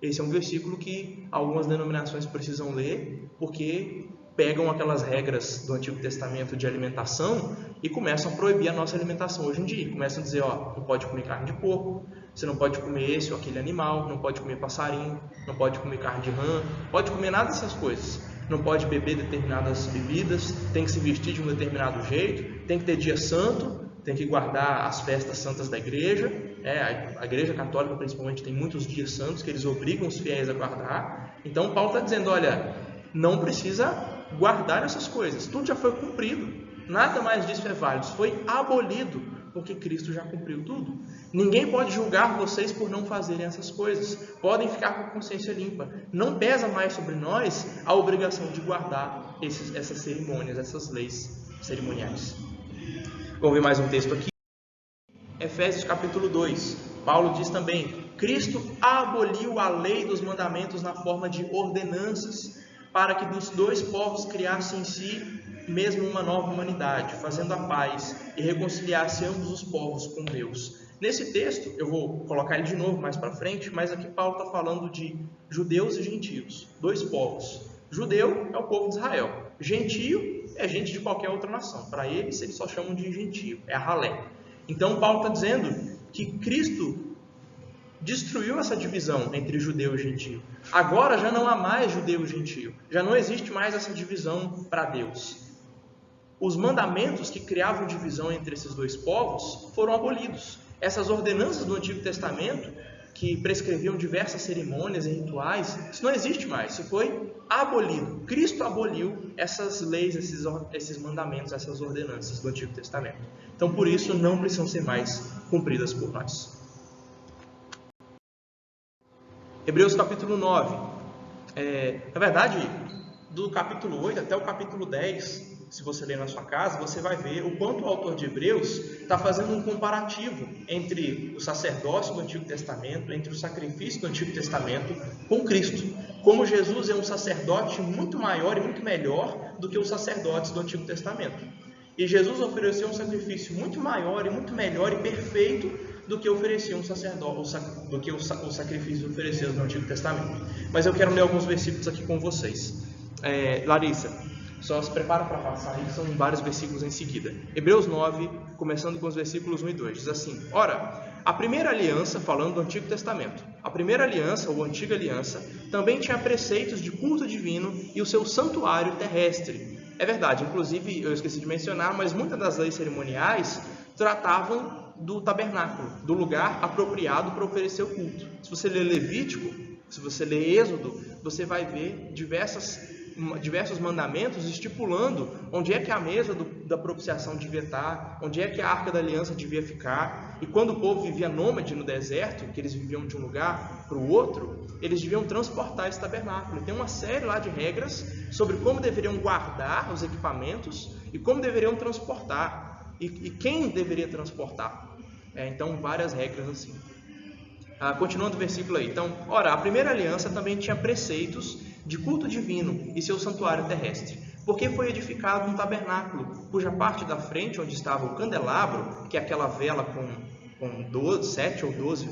Esse é um versículo que algumas denominações precisam ler, porque pegam aquelas regras do Antigo Testamento de alimentação e começam a proibir a nossa alimentação hoje em dia. Começam a dizer, não pode comer carne de porco, você não pode comer esse ou aquele animal, não pode comer passarinho, não pode comer carne de rã, não pode comer nada dessas coisas. Não pode beber determinadas bebidas, tem que se vestir de um determinado jeito, tem que ter dia santo, tem que guardar as festas santas da igreja. A igreja católica principalmente tem muitos dias santos que eles obrigam os fiéis a guardar. Então Paulo está dizendo, olha, não precisa guardar essas coisas, tudo já foi cumprido, nada mais disso é válido, isso foi abolido, porque Cristo já cumpriu tudo. Ninguém pode julgar vocês por não fazerem essas coisas, podem ficar com a consciência limpa, não pesa mais sobre nós a obrigação de guardar essas cerimônias, essas leis cerimoniais. Vamos ver mais um texto aqui. Efésios capítulo 2, Paulo diz também, Cristo aboliu a lei dos mandamentos na forma de ordenanças, para que dos dois povos criasse em si mesmo uma nova humanidade, fazendo a paz e reconciliasse ambos os povos com Deus, Nesse texto, eu vou colocar ele de novo mais para frente, mas aqui Paulo está falando de judeus e gentios, dois povos. Judeu é o povo de Israel, gentio é gente de qualquer outra nação. Para eles só chamam de gentio, é a ralé. Então Paulo está dizendo que Cristo destruiu essa divisão entre judeu e gentio. Agora já não há mais judeu e gentio, já não existe mais essa divisão para Deus. Os mandamentos que criavam divisão entre esses dois povos foram abolidos. Essas ordenanças do Antigo Testamento, que prescreviam diversas cerimônias e rituais, isso não existe mais, isso foi abolido. Cristo aboliu essas leis, esses mandamentos, essas ordenanças do Antigo Testamento. Então, por isso, não precisam ser mais cumpridas por nós. Hebreus capítulo 9. Na verdade, do capítulo 8 até o capítulo 10, se você ler na sua casa, você vai ver o quanto o autor de Hebreus está fazendo um comparativo entre o sacerdócio do Antigo Testamento, entre o sacrifício do Antigo Testamento com Cristo. Como Jesus é um sacerdote muito maior e muito melhor do que os sacerdotes do Antigo Testamento. E Jesus ofereceu um sacrifício muito maior e muito melhor e perfeito do que oferecia um sacerdote, do que o sacrifício oferecido no Antigo Testamento. Mas eu quero ler alguns versículos aqui com vocês. Larissa, só se prepara para passar aí, são vários versículos em seguida. Hebreus 9, começando com os versículos 1 e 2, diz assim: Ora, a primeira aliança, falando do Antigo Testamento, a primeira aliança, ou antiga aliança, também tinha preceitos de culto divino e o seu santuário terrestre. É verdade, inclusive, eu esqueci de mencionar, mas muitas das leis cerimoniais tratavam do tabernáculo, do lugar apropriado para oferecer o culto. Se você ler Levítico, se você ler Êxodo, você vai ver diversos mandamentos estipulando onde é que a mesa da propiciação devia estar, onde é que a arca da aliança devia ficar. E quando o povo vivia nômade no deserto, que eles viviam de um lugar para o outro, eles deviam transportar esse tabernáculo. Tem uma série lá de regras sobre como deveriam guardar os equipamentos e como deveriam transportar e quem deveria transportar. Então, várias regras assim. Continuando o versículo aí. Então, ora, a primeira aliança também tinha preceitos de culto divino e seu santuário terrestre, porque foi edificado um tabernáculo, cuja parte da frente, onde estava o candelabro, que é aquela vela com 7 ou 12,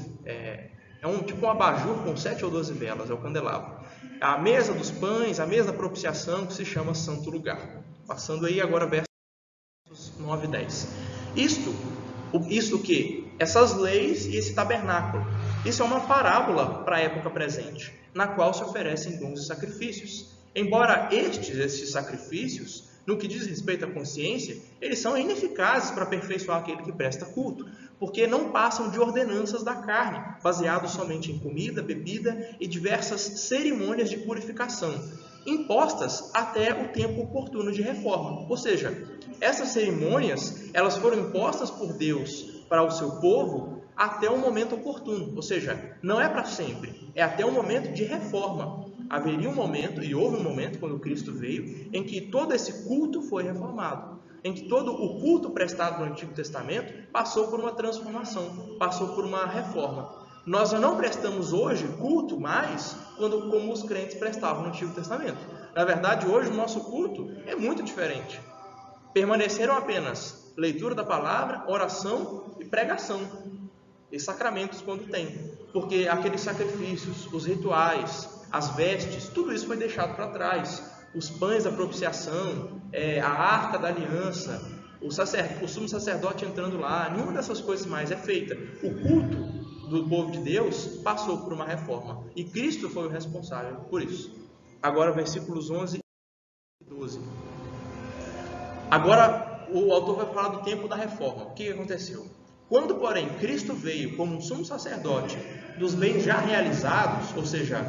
tipo um abajur com 7 ou 12 velas, é o candelabro. A mesa dos pães, a mesa da propiciação, que se chama Santo Lugar. Passando aí agora versos 9 e 10. Isto que? Essas leis e esse tabernáculo. Isso é uma parábola para a época presente, na qual se oferecem dons e sacrifícios. Embora estes sacrifícios, no que diz respeito à consciência, eles são ineficazes para aperfeiçoar aquele que presta culto, porque não passam de ordenanças da carne, baseados somente em comida, bebida e diversas cerimônias de purificação, impostas até o tempo oportuno de reforma. Ou seja, essas cerimônias, elas foram impostas por Deus para o seu povo até o momento oportuno, ou seja, não é para sempre, é até o momento de reforma. Haveria um momento, e houve um momento quando Cristo veio, em que todo esse culto foi reformado, em que todo o culto prestado no Antigo Testamento passou por uma transformação, passou por uma reforma. Nós não prestamos hoje culto mais como os crentes prestavam no Antigo Testamento. Na verdade, hoje o nosso culto é muito diferente. Permaneceram apenas leitura da palavra, oração e pregação. E sacramentos quando tem. Porque aqueles sacrifícios, os rituais, as vestes, tudo isso foi deixado para trás. Os pães da propiciação, a arca da aliança, o sumo sacerdote entrando lá, nenhuma dessas coisas mais é feita. O culto do povo de Deus passou por uma reforma. E Cristo foi o responsável por isso. Agora, versículos 11 e 12. Agora, o autor vai falar do tempo da reforma. O que aconteceu? Quando, porém, Cristo veio como um sumo sacerdote dos bens já realizados, ou seja,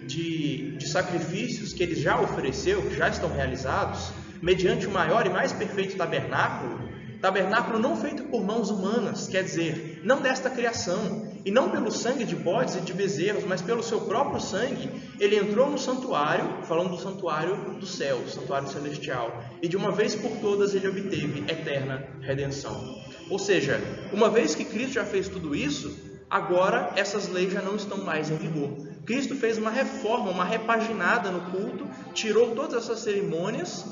de sacrifícios que ele já ofereceu, que já estão realizados, mediante o maior e mais perfeito tabernáculo não feito por mãos humanas, quer dizer, não desta criação, e não pelo sangue de bodes e de bezerros, mas pelo seu próprio sangue, ele entrou no santuário, falando do santuário do céu, do santuário celestial, e de uma vez por todas ele obteve eterna redenção. Ou seja, uma vez que Cristo já fez tudo isso, agora essas leis já não estão mais em vigor. Cristo fez uma reforma, uma repaginada no culto, tirou todas essas cerimônias,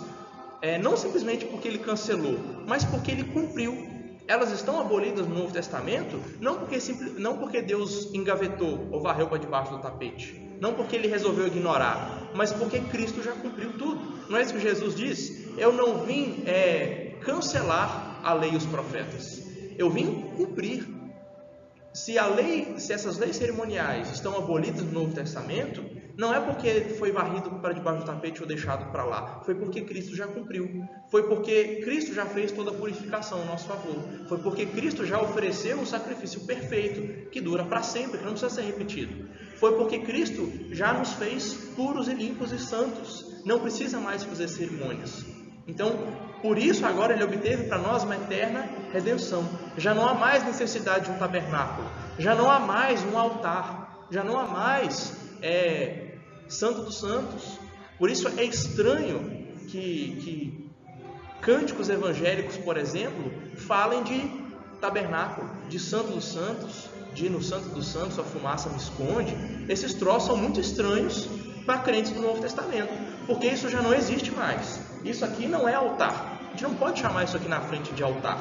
não simplesmente porque ele cancelou, mas porque ele cumpriu elas estão abolidas no Novo Testamento não porque Deus engavetou ou varreu para debaixo do tapete, não porque ele resolveu ignorar, mas porque Cristo já cumpriu tudo. Não é isso que Jesus diz? Eu não vim cancelar a lei e os profetas, eu vim cumprir. Se essas leis cerimoniais estão abolidas no Novo Testamento, não é porque foi varrido para debaixo do tapete ou deixado para lá. Foi porque Cristo já cumpriu. Foi porque Cristo já fez toda a purificação a nosso favor. Foi porque Cristo já ofereceu um sacrifício perfeito, que dura para sempre, que não precisa ser repetido. Foi porque Cristo já nos fez puros e limpos e santos. Não precisa mais fazer cerimônias. Então, por isso agora ele obteve para nós uma eterna redenção. Já não há mais necessidade de um tabernáculo, já não há mais um altar, já não há mais Santo dos Santos. Por isso é estranho que cânticos evangélicos, por exemplo, falem de tabernáculo, de Santo dos Santos, de no Santo dos Santos a fumaça me esconde. Esses troços são muito estranhos para crentes do Novo Testamento, porque isso já não existe mais. Isso aqui não é altar. A gente não pode chamar isso aqui na frente de altar,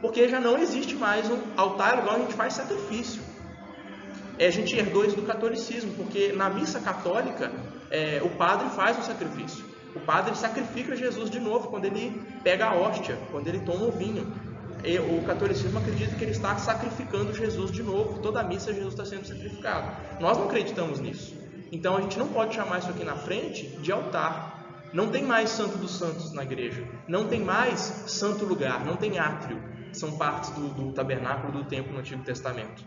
porque já não existe mais um altar, igual a gente faz sacrifício. A gente herdou isso do catolicismo, porque na missa católica o padre faz um sacrifício. O padre sacrifica Jesus de novo quando ele pega a hóstia, quando ele toma o vinho. E o catolicismo acredita que ele está sacrificando Jesus de novo. Toda a missa Jesus está sendo sacrificado. Nós não acreditamos nisso. Então a gente não pode chamar isso aqui na frente de altar. Não tem mais Santo dos Santos na igreja. Não tem mais santo lugar, não tem átrio. São partes do tabernáculo do templo no Antigo Testamento.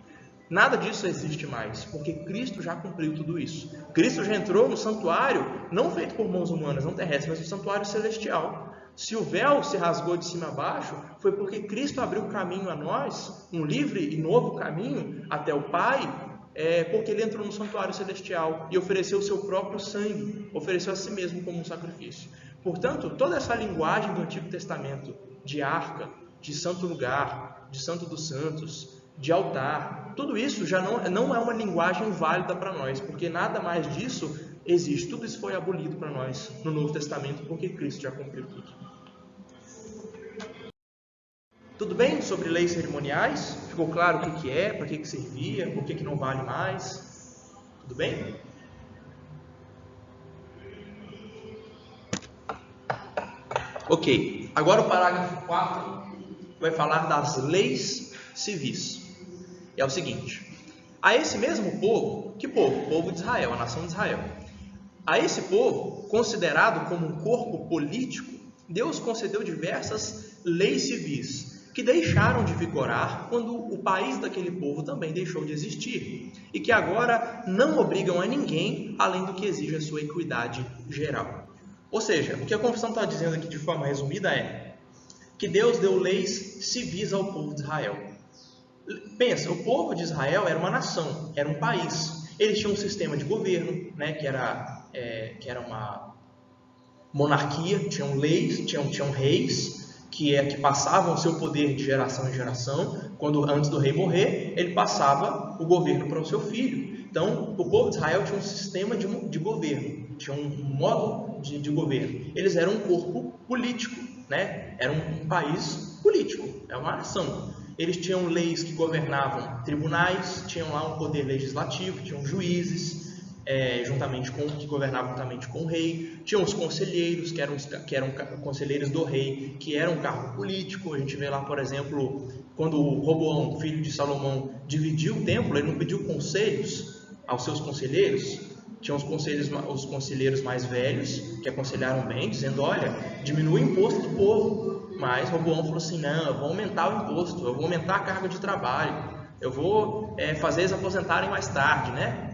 Nada disso existe mais, porque Cristo já cumpriu tudo isso. Cristo já entrou no santuário, não feito por mãos humanas, não terrestres, mas no santuário celestial. Se o véu se rasgou de cima a baixo, foi porque Cristo abriu caminho a nós, um livre e novo caminho até o Pai, porque ele entrou no santuário celestial e ofereceu o seu próprio sangue, ofereceu a si mesmo como um sacrifício. Portanto, toda essa linguagem do Antigo Testamento, de arca, de santo lugar, de santo dos santos, de altar, tudo isso já não é uma linguagem válida para nós, porque nada mais disso existe. Tudo isso foi abolido para nós no Novo Testamento, porque Cristo já cumpriu tudo. Tudo bem sobre leis cerimoniais? Ficou claro o que é, para que servia, por que não vale mais? Tudo bem? Ok, agora o parágrafo 4 vai falar das leis civis. É o seguinte: a esse mesmo povo, que povo? O povo de Israel, a nação de Israel. A esse povo, considerado como um corpo político, Deus concedeu diversas leis civis, que deixaram de vigorar quando o país daquele povo também deixou de existir, e que agora não obrigam a ninguém além do que exige a sua equidade geral. Ou seja, o que a confissão está dizendo aqui de forma resumida é que Deus deu leis civis ao povo de Israel. Pensa, o povo de Israel era uma nação, era um país. Eles tinham um sistema de governo, né, que era uma monarquia, tinham leis, tinham reis, que passavam o seu poder de geração em geração. Antes do rei morrer, ele passava o governo para o seu filho. Então, o povo de Israel tinha um sistema de governo, tinha um modo de governo. Eles eram um corpo político, né? Era um país político, é uma nação. Eles tinham leis que governavam tribunais, tinham lá um poder legislativo, tinham juízes, que governavam juntamente com o rei. Tinham os conselheiros, que eram conselheiros do rei, que eram um cargo político. A gente vê lá, por exemplo, quando Roboão, filho de Salomão, dividiu o templo, ele não pediu conselhos aos seus conselheiros. Tinham os conselheiros mais velhos, que aconselharam bem, dizendo: olha, diminui o imposto do povo. Mas Roboão falou assim: não, eu vou aumentar o imposto, eu vou aumentar a carga de trabalho, eu vou fazer eles aposentarem mais tarde, né?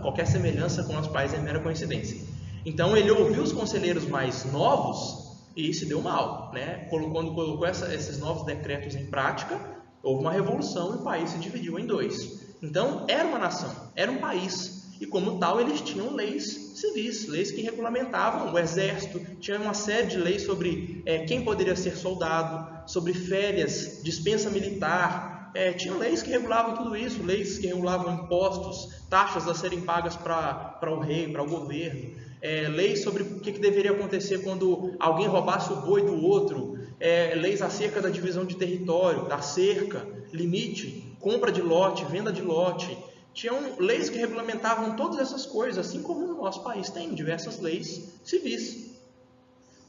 Qualquer semelhança com o nosso país é mera coincidência. Então ele ouviu os conselheiros mais novos e se deu mal, né? Quando colocou esses novos decretos em prática, houve uma revolução e o país se dividiu em dois. Então era uma nação, era um país. E como tal, eles tinham leis civis, leis que regulamentavam o exército, tinha uma série de leis sobre quem poderia ser soldado, sobre férias, dispensa militar. Tinham leis que regulavam tudo isso, leis que regulavam impostos, taxas a serem pagas para o rei, para o governo, leis sobre o que deveria acontecer quando alguém roubasse o boi do outro, leis acerca da divisão de território, da cerca, limite, compra de lote, venda de lote. Tinham leis que regulamentavam todas essas coisas, assim como no nosso país tem diversas leis civis.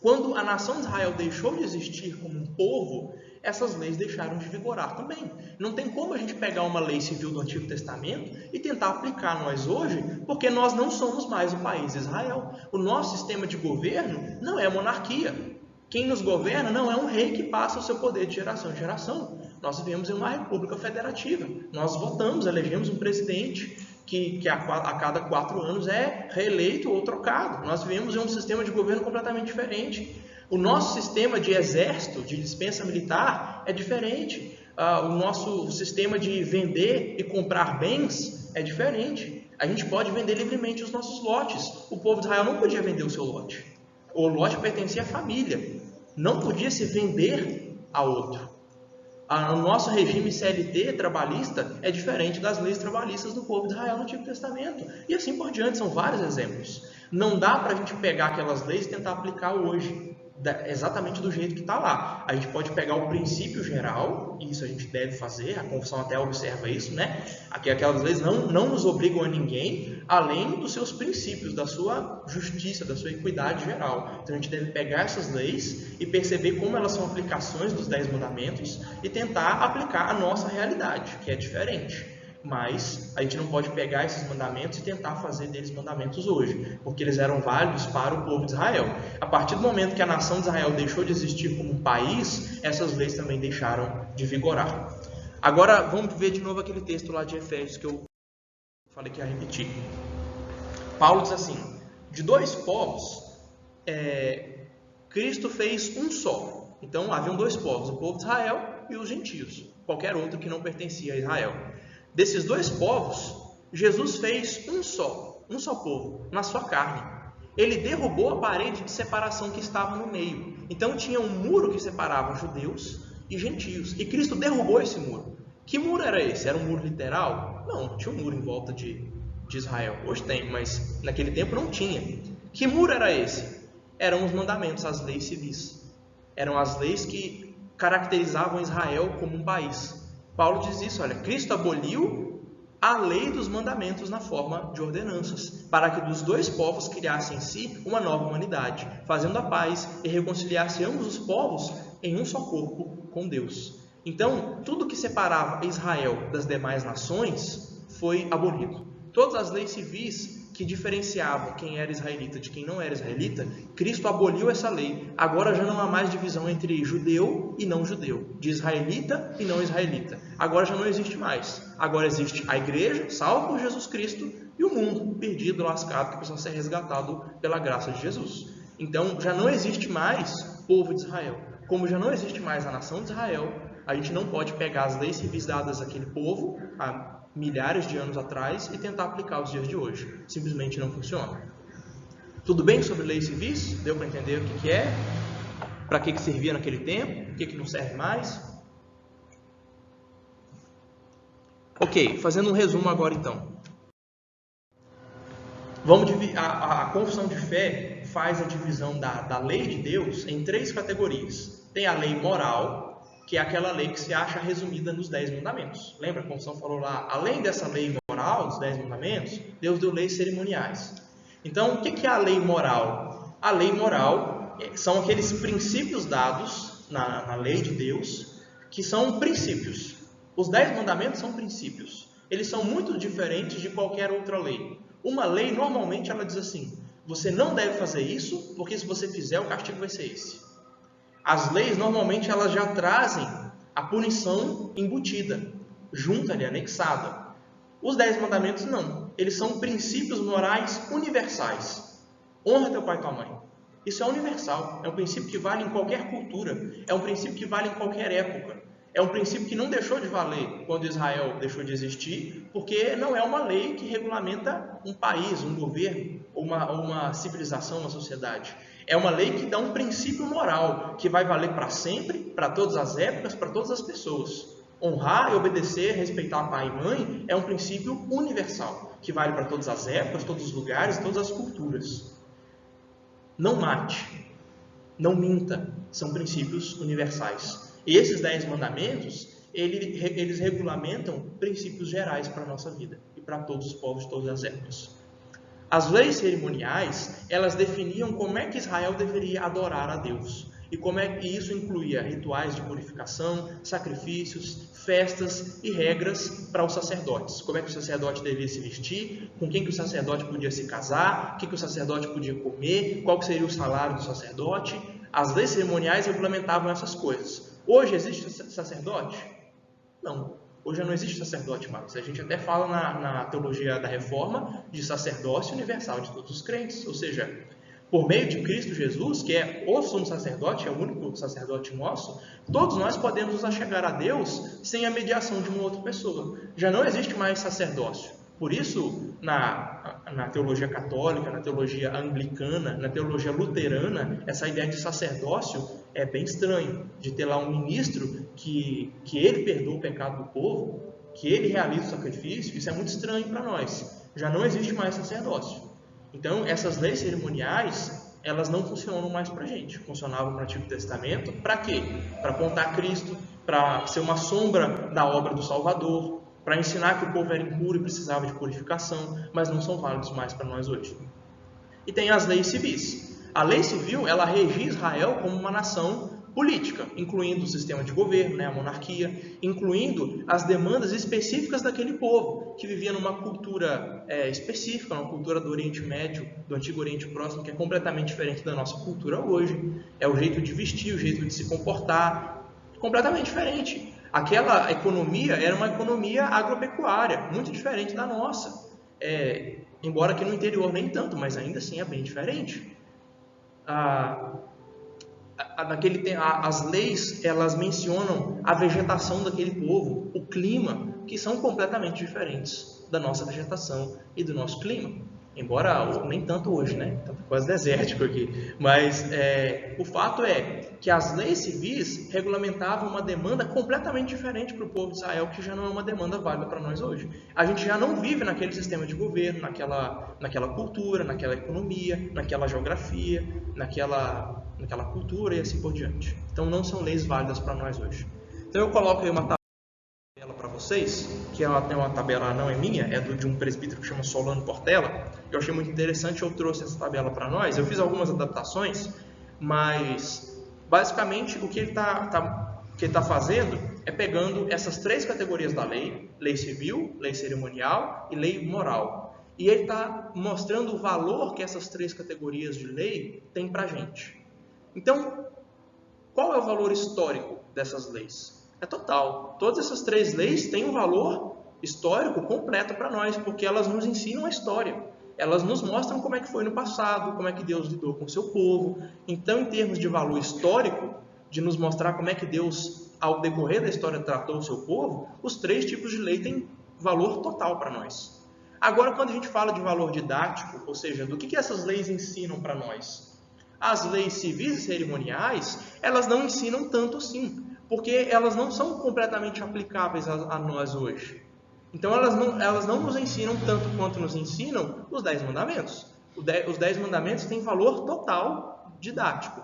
Quando a nação de Israel deixou de existir como um povo, essas leis deixaram de vigorar também. Não tem como a gente pegar uma lei civil do Antigo Testamento e tentar aplicar nós hoje, porque nós não somos mais o país de Israel. O nosso sistema de governo não é monarquia. Quem nos governa não é um rei que passa o seu poder de geração em geração. Nós vivemos em uma república federativa. Nós votamos, elegemos um presidente que a cada 4 anos é reeleito ou trocado. Nós vivemos em um sistema de governo completamente diferente. O nosso sistema de exército, de dispensa militar, é diferente. O nosso sistema de vender e comprar bens é diferente. A gente pode vender livremente os nossos lotes. O povo de Israel não podia vender o seu lote. O lote pertencia à família. Não podia se vender a outro. O nosso regime CLT trabalhista é diferente das leis trabalhistas do povo de Israel no Antigo Testamento. E assim por diante, são vários exemplos. Não dá para a gente pegar aquelas leis e tentar aplicar hoje, exatamente do jeito que está lá. A gente pode pegar o princípio geral, e isso a gente deve fazer, a confissão até observa isso, né? Aquelas leis não nos obrigam a ninguém, além dos seus princípios, da sua justiça, da sua equidade geral. Então a gente deve pegar essas leis e perceber como elas são aplicações dos 10 mandamentos e tentar aplicar a nossa realidade, que é diferente. Mas a gente não pode pegar esses mandamentos e tentar fazer deles mandamentos hoje, porque eles eram válidos para o povo de Israel. A partir do momento que a nação de Israel deixou de existir como um país, essas leis também deixaram de vigorar. Agora vamos ver de novo aquele texto lá de Efésios que eu falei que ia repetir. Paulo diz assim: de 2 povos, Cristo fez um só. Então haviam 2 povos, o povo de Israel e os gentios, qualquer outro que não pertencia a Israel. Desses 2 povos, Jesus fez um só povo, na sua carne. Ele derrubou a parede de separação que estava no meio. Então tinha um muro que separava judeus e gentios. E Cristo derrubou esse muro. Que muro era esse? Era um muro literal? Não tinha um muro em volta de Israel. Hoje tem, mas naquele tempo não tinha. Que muro era esse? Eram os mandamentos, as leis civis. Eram as leis que caracterizavam Israel como um país. Paulo diz isso, olha, Cristo aboliu a lei dos mandamentos na forma de ordenanças, para que dos 2 povos criasse em si uma nova humanidade, fazendo a paz e reconciliasse ambos os povos em um só corpo com Deus. Então, tudo que separava Israel das demais nações foi abolido. Todas as leis civis que diferenciavam quem era israelita de quem não era israelita, Cristo aboliu essa lei. Agora já não há mais divisão entre judeu e não judeu, de israelita e não israelita. Agora já não existe mais. Agora existe a igreja, salva por Jesus Cristo, e o mundo, perdido, lascado, que precisa ser resgatado pela graça de Jesus. Então já não existe mais povo de Israel. Como já não existe mais a nação de Israel, a gente não pode pegar as leis civis dadas àquele povo há milhares de anos atrás e tentar aplicar os dias de hoje. Simplesmente não funciona. Tudo bem sobre leis civis? Deu para entender o que é? Para que servia naquele tempo? O que não serve mais? Ok, fazendo um resumo agora então. A confissão de fé faz a divisão da lei de Deus em 3 categorias. Tem a lei moral, que é aquela lei que se acha resumida nos 10 mandamentos. Lembra? A confissão falou lá, além dessa lei moral, dos 10 mandamentos, Deus deu leis cerimoniais. Então, o que é a lei moral? A lei moral são aqueles princípios dados na lei de Deus, que são princípios. Os 10 mandamentos são princípios. Eles são muito diferentes de qualquer outra lei. Uma lei, normalmente, ela diz assim, você não deve fazer isso, porque se você fizer, o castigo vai ser esse. As leis, normalmente, elas já trazem a punição embutida, junta ali, anexada. Os 10 mandamentos, não. Eles são princípios morais universais. Honra teu pai e tua mãe. Isso é universal. É um princípio que vale em qualquer cultura. É um princípio que vale em qualquer época. É um princípio que não deixou de valer quando Israel deixou de existir, porque não é uma lei que regulamenta um país, um governo, uma civilização, uma sociedade. É uma lei que dá um princípio moral, que vai valer para sempre, para todas as épocas, para todas as pessoas. Honrar e obedecer, respeitar pai e mãe, é um princípio universal, que vale para todas as épocas, todos os lugares, todas as culturas. Não mate. não minta, são princípios universais. E esses 10 mandamentos, eles regulamentam princípios gerais para a nossa vida e para todos os povos de todas as épocas. As leis cerimoniais, elas definiam como é que Israel deveria adorar a Deus. E como é que isso incluía rituais de purificação, sacrifícios, festas e regras para os sacerdotes. Como é que o sacerdote devia se vestir, com quem que o sacerdote podia se casar, o que o sacerdote podia comer, qual que seria o salário do sacerdote. As leis cerimoniais regulamentavam essas coisas. Hoje existe sacerdote? Não. Hoje não existe sacerdote mais. A gente até fala na teologia da Reforma de sacerdócio universal de todos os crentes. Ou seja, por meio de Cristo Jesus, que é o sumo sacerdote, é o único sacerdote nosso, todos nós podemos nos achegar a Deus sem a mediação de uma outra pessoa. Já não existe mais sacerdócio. Por isso, na teologia católica, na teologia anglicana, na teologia luterana, essa ideia de sacerdócio é bem estranho, de ter lá um ministro que ele perdoa o pecado do povo, que ele realiza o sacrifício. Isso é muito estranho para nós. Já não existe mais sacerdócio. Então, essas leis cerimoniais, elas não funcionam mais para a gente. Funcionavam no Antigo Testamento. Para quê? Para apontar Cristo, para ser uma sombra da obra do Salvador, para ensinar que o povo era impuro e precisava de purificação, mas não são válidos mais para nós hoje. E tem as leis civis. A lei civil, ela regia Israel como uma nação política, incluindo o sistema de governo, a monarquia, incluindo as demandas específicas daquele povo, que vivia numa cultura específica, uma cultura do Oriente Médio, do Antigo Oriente Próximo, que é completamente diferente da nossa cultura hoje. É o jeito de vestir, o jeito de se comportar, completamente diferente. Aquela economia era uma economia agropecuária, muito diferente da nossa. Embora aqui no interior nem tanto, mas ainda assim é bem diferente. As leis, elas mencionam a vegetação daquele povo, o clima, que são completamente diferentes da nossa vegetação e do nosso clima. Embora nem tanto hoje, né? Tá quase desértico aqui. Mas o fato é que as leis civis regulamentavam uma demanda completamente diferente para o povo de Israel, que já não é uma demanda válida para nós hoje. A gente já não vive naquele sistema de governo, naquela cultura, naquela economia, naquela geografia, naquela cultura e assim por diante. Então não são leis válidas para nós hoje. Então eu coloco aí uma tabela para vocês, que é uma tabela, não é minha, é de um presbítero que chama Solano Portela. Eu achei muito interessante, eu trouxe essa tabela para nós. Eu fiz algumas adaptações, mas basicamente o que ele está fazendo é pegando essas 3 categorias da lei: lei civil, lei cerimonial e lei moral. E ele está mostrando o valor que essas 3 categorias de lei têm para a gente. Então, qual é o valor histórico dessas leis? É total. Todas essas 3 leis têm um valor histórico completo para nós, porque elas nos ensinam a história. Elas nos mostram como é que foi no passado, como é que Deus lidou com o seu povo. Então, em termos de valor histórico, de nos mostrar como é que Deus, ao decorrer da história, tratou o seu povo, os 3 tipos de lei têm valor total para nós. Agora, quando a gente fala de valor didático, ou seja, do que essas leis ensinam para nós? As leis civis e cerimoniais, elas não ensinam tanto assim, porque elas não são completamente aplicáveis a nós hoje. Então, elas não nos ensinam tanto quanto nos ensinam os 10 mandamentos. Os 10 mandamentos têm valor total didático.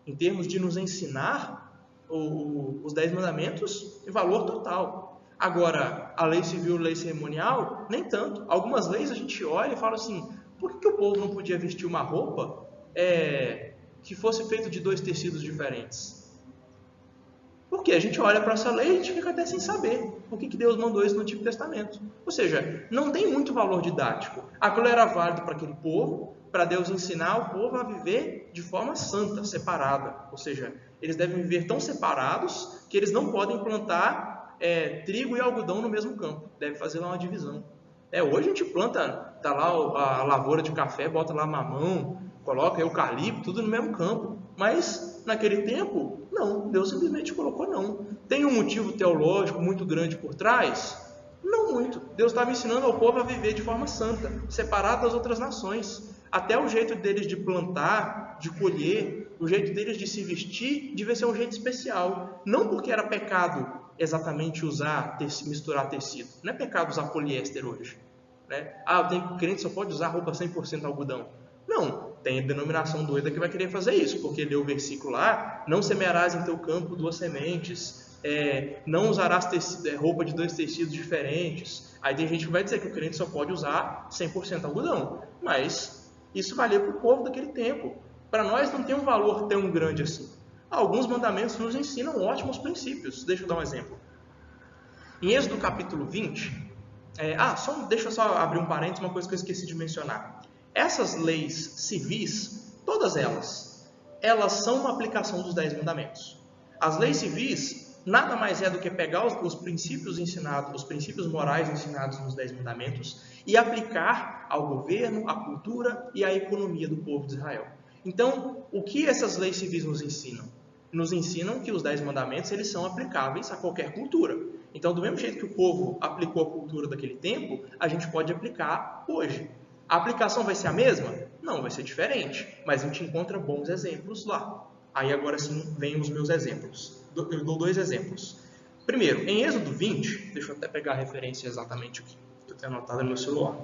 Em termos de nos ensinar, os 10 mandamentos têm valor total. Agora, a lei civil e a lei cerimonial, nem tanto. Algumas leis a gente olha e fala assim: por que o povo não podia vestir uma roupa que fosse feita de 2 tecidos diferentes? Porque a gente olha para essa lei e a gente fica até sem saber por que Deus mandou isso no Antigo Testamento. Ou seja, não tem muito valor didático. Aquilo era válido para aquele povo, para Deus ensinar o povo a viver de forma santa, separada. Ou seja, eles devem viver tão separados que eles não podem plantar trigo e algodão no mesmo campo. Deve fazer lá uma divisão. Hoje a gente planta, tá lá a lavoura de café, bota lá mamão, coloca eucalipto, tudo no mesmo campo. Mas naquele tempo, não, Deus simplesmente colocou não. Tem um motivo teológico muito grande por trás? Não muito. Deus estava ensinando ao povo a viver de forma santa, separado das outras nações. Até o jeito deles de plantar, de colher, o jeito deles de se vestir, devia ser um jeito especial. Não porque era pecado exatamente misturar tecido. Não é pecado usar poliéster hoje. Né? Tem crente que só pode usar roupa 100% algodão. Não, tem denominação doida que vai querer fazer isso, porque leu o versículo lá, não semearás em teu campo 2 sementes, não usarás roupa de 2 tecidos diferentes. Aí tem gente que vai dizer que o crente só pode usar 100% algodão, mas isso valia para o povo daquele tempo. Para nós não tem um valor tão grande assim. Alguns mandamentos nos ensinam ótimos princípios. Deixa eu dar um exemplo. Em Êxodo capítulo 20, deixa eu só abrir um parênteses, uma coisa que eu esqueci de mencionar. Essas leis civis, todas elas são uma aplicação dos 10 mandamentos. As leis civis nada mais é do que pegar os princípios ensinados, os princípios morais ensinados nos 10 mandamentos e aplicar ao governo, à cultura e à economia do povo de Israel. Então, o que essas leis civis nos ensinam? Nos ensinam que os 10 mandamentos eles são aplicáveis a qualquer cultura. Então, do mesmo jeito que o povo aplicou a cultura daquele tempo, a gente pode aplicar hoje. A aplicação vai ser a mesma? Não, vai ser diferente, mas a gente encontra bons exemplos lá. Aí agora sim, vem os meus exemplos. Eu dou 2 exemplos. Primeiro, em Êxodo 20, deixa eu até pegar a referência exatamente aqui, que eu tenho anotado no meu celular.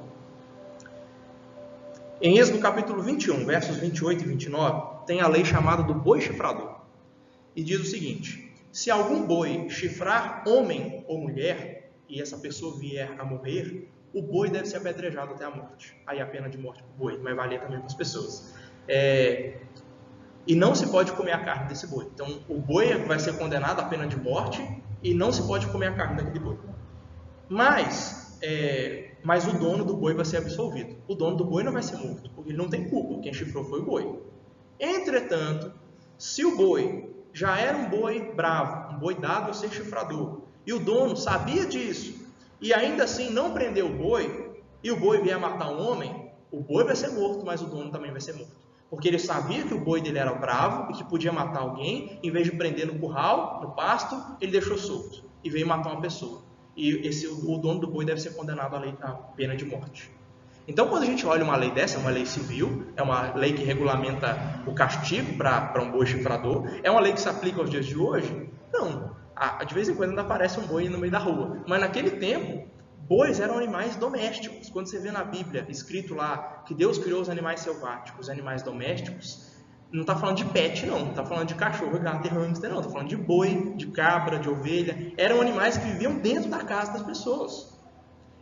Em Êxodo capítulo 21, versos 28 e 29, tem a lei chamada do boi chifrador. E diz o seguinte: se algum boi chifrar homem ou mulher, e essa pessoa vier a morrer, o boi deve ser apedrejado até a morte. Aí a pena de morte para o boi, vai valer também para as pessoas. E não se pode comer a carne desse boi. Então, o boi vai ser condenado à pena de morte e não se pode comer a carne daquele boi. Mas o dono do boi vai ser absolvido. O dono do boi não vai ser morto, porque ele não tem culpa. Quem chifrou foi o boi. Entretanto, se o boi já era um boi bravo, um boi dado a ser chifrador, e o dono sabia disso, e ainda assim não prendeu o boi, e o boi vier matar um homem, o boi vai ser morto, mas o dono também vai ser morto. Porque ele sabia que o boi dele era bravo e que podia matar alguém, em vez de prender no curral, no pasto, ele deixou solto e veio matar uma pessoa. E o dono do boi deve ser condenado à pena de morte. Então, quando a gente olha uma lei dessa, é uma lei civil, é uma lei que regulamenta o castigo para um boi chifrador, é uma lei que se aplica aos dias de hoje? Não. De vez em quando ainda aparece um boi no meio da rua. Mas naquele tempo, bois eram animais domésticos. Quando você vê na Bíblia escrito lá que Deus criou os animais selváticos, os animais domésticos, não está falando de pet, não está falando de cachorro, gato e hamster, não está falando de boi, de cabra, de ovelha. Eram animais que viviam dentro da casa das pessoas.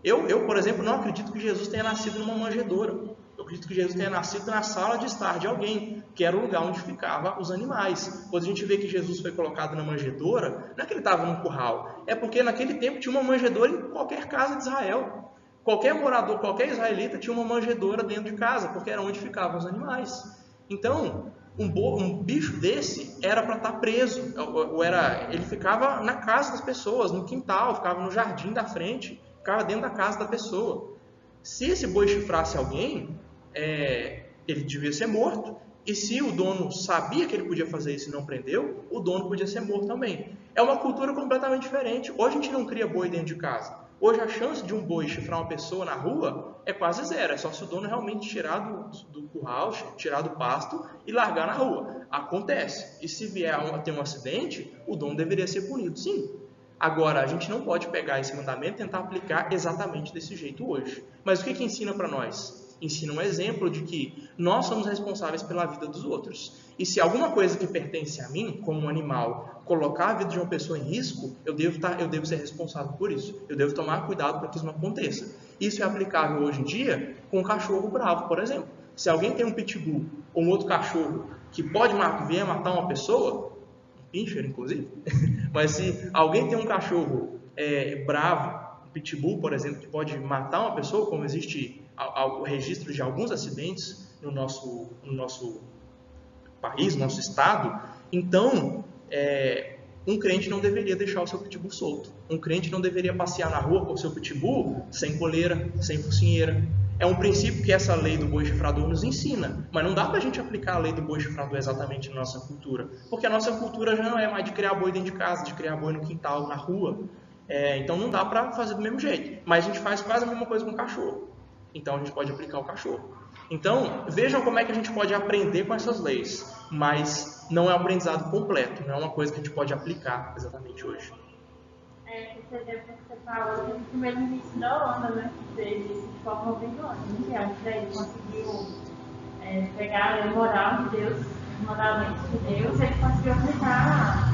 Eu, por exemplo, não acredito que Jesus tenha nascido numa manjedoura. Eu acredito que Jesus tenha nascido na sala de estar de alguém, que era o lugar onde ficavam os animais. Quando a gente vê que Jesus foi colocado na manjedoura, não é que ele estava num curral, é porque naquele tempo tinha uma manjedoura em qualquer casa de Israel. Qualquer morador, qualquer israelita tinha uma manjedoura dentro de casa, porque era onde ficavam os animais. Então, um bicho desse era para estar preso. Ele ficava na casa das pessoas, no quintal, ficava no jardim da frente, ficava dentro da casa da pessoa. Se esse boi chifrasse alguém, ele devia ser morto. E se o dono sabia que ele podia fazer isso e não prendeu, o dono podia ser morto também. É uma cultura completamente diferente. Hoje a gente não cria boi dentro de casa. Hoje a chance de um boi chifrar uma pessoa na rua é quase zero. É só se o dono realmente tirar do curral, tirar do pasto e largar na rua. Acontece. E se vier a ter um acidente, o dono deveria ser punido, sim. Agora, a gente não pode pegar esse mandamento e tentar aplicar exatamente desse jeito hoje. Mas o que ensina para nós? Ensina um exemplo de que nós somos responsáveis pela vida dos outros. E se alguma coisa que pertence a mim, como um animal, colocar a vida de uma pessoa em risco, eu devo ser responsável por isso. Eu devo tomar cuidado para que isso não aconteça. Isso é aplicável hoje em dia com um cachorro bravo, por exemplo. Se alguém tem um pitbull ou um outro cachorro que pode vir matar uma pessoa, um pincher inclusive, mas se alguém tem um cachorro bravo, um pitbull, por exemplo, que pode matar uma pessoa, como existe o registro de alguns acidentes no nosso país, no nosso estado, então um crente não deveria deixar o seu pitbull solto. Um crente não deveria passear na rua com o seu pitbull sem coleira, sem focinheira. É um princípio que essa lei do boi chifrador nos ensina, mas não dá para a gente aplicar a lei do boi chifrador exatamente na nossa cultura, porque a nossa cultura já não é mais de criar boi dentro de casa, de criar boi no quintal, na rua. Então não dá para fazer do mesmo jeito, mas a gente faz quase a mesma coisa com o cachorro. Então a gente pode aplicar o cachorro. Então vejam como é que a gente pode aprender com essas leis, mas não é um aprendizado completo, não é uma coisa que a gente pode aplicar exatamente hoje. Esse exemplo que você falou, teve primeiro no início da Holanda, né? Que fez isso de forma bem longe, mundial, para ele conseguiu pegar a lei moral de Deus, os mandamentos de Deus, ele conseguiu aplicar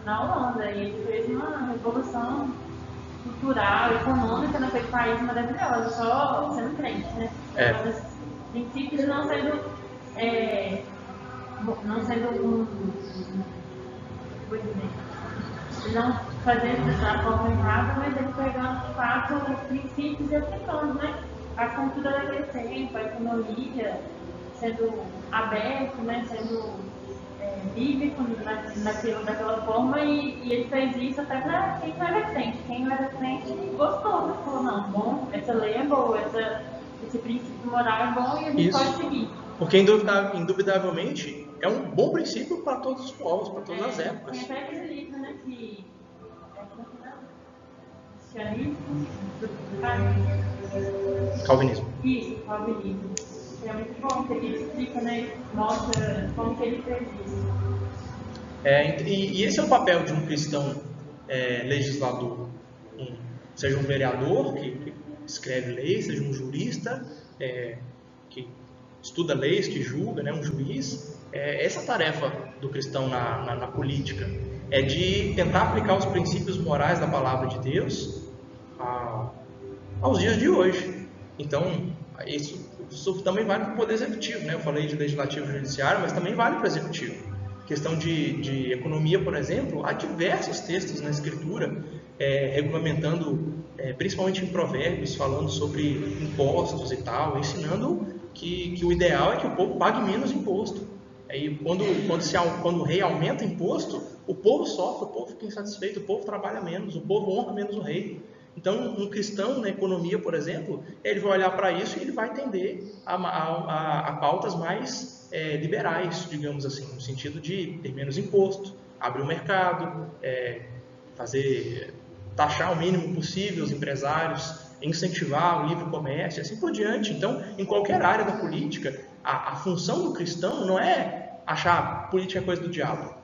na Holanda. E ele fez uma revolução cultural, econômica naquele país maravilhoso, só sendo crente, né? Os princípios não sendo não fazendo da forma errada, mas ele pegando de fato os princípios e aplicando, né? A cultura daquele tempo, a economia sendo aberto, né? Sendo bíblico daquela forma, e ele fez isso até para quem não era crente. Quem não era crente gostou, né? Falou, não, bom, essa lei é boa, esse princípio moral é bom e a gente pode seguir. Porque indubitavelmente é um bom princípio para todos os povos, para todas as épocas. Tem até aquele livro, né, que cristianismo, Calvinismo. Isso, calvinismo. É muito bom, que ele explica, né, mostra como que ele fez isso. E esse é o papel de um cristão legislador, seja um vereador que escreve leis, seja um jurista que estuda leis, que julga, né, um juiz. Essa é a tarefa do cristão na política, é de tentar aplicar os princípios morais da palavra de Deus aos dias de hoje. Então, isso também vale para o poder executivo, né? Eu falei de legislativo e judiciário, mas também vale para o executivo. Questão de economia, por exemplo, há diversos textos na Escritura regulamentando, principalmente em Provérbios, falando sobre impostos e tal, ensinando que o ideal é que o povo pague menos imposto. Aí, quando o rei aumenta imposto, o povo sofre, o povo fica insatisfeito, o povo trabalha menos, o povo honra menos o rei. Então, um cristão na economia, por exemplo, ele vai olhar para isso e ele vai tender a pautas mais liberais, digamos assim, no sentido de ter menos imposto, abrir o mercado, taxar o mínimo possível os empresários, incentivar o livre comércio, assim por diante. Então, em qualquer área da política, a função do cristão não é achar política é coisa do diabo.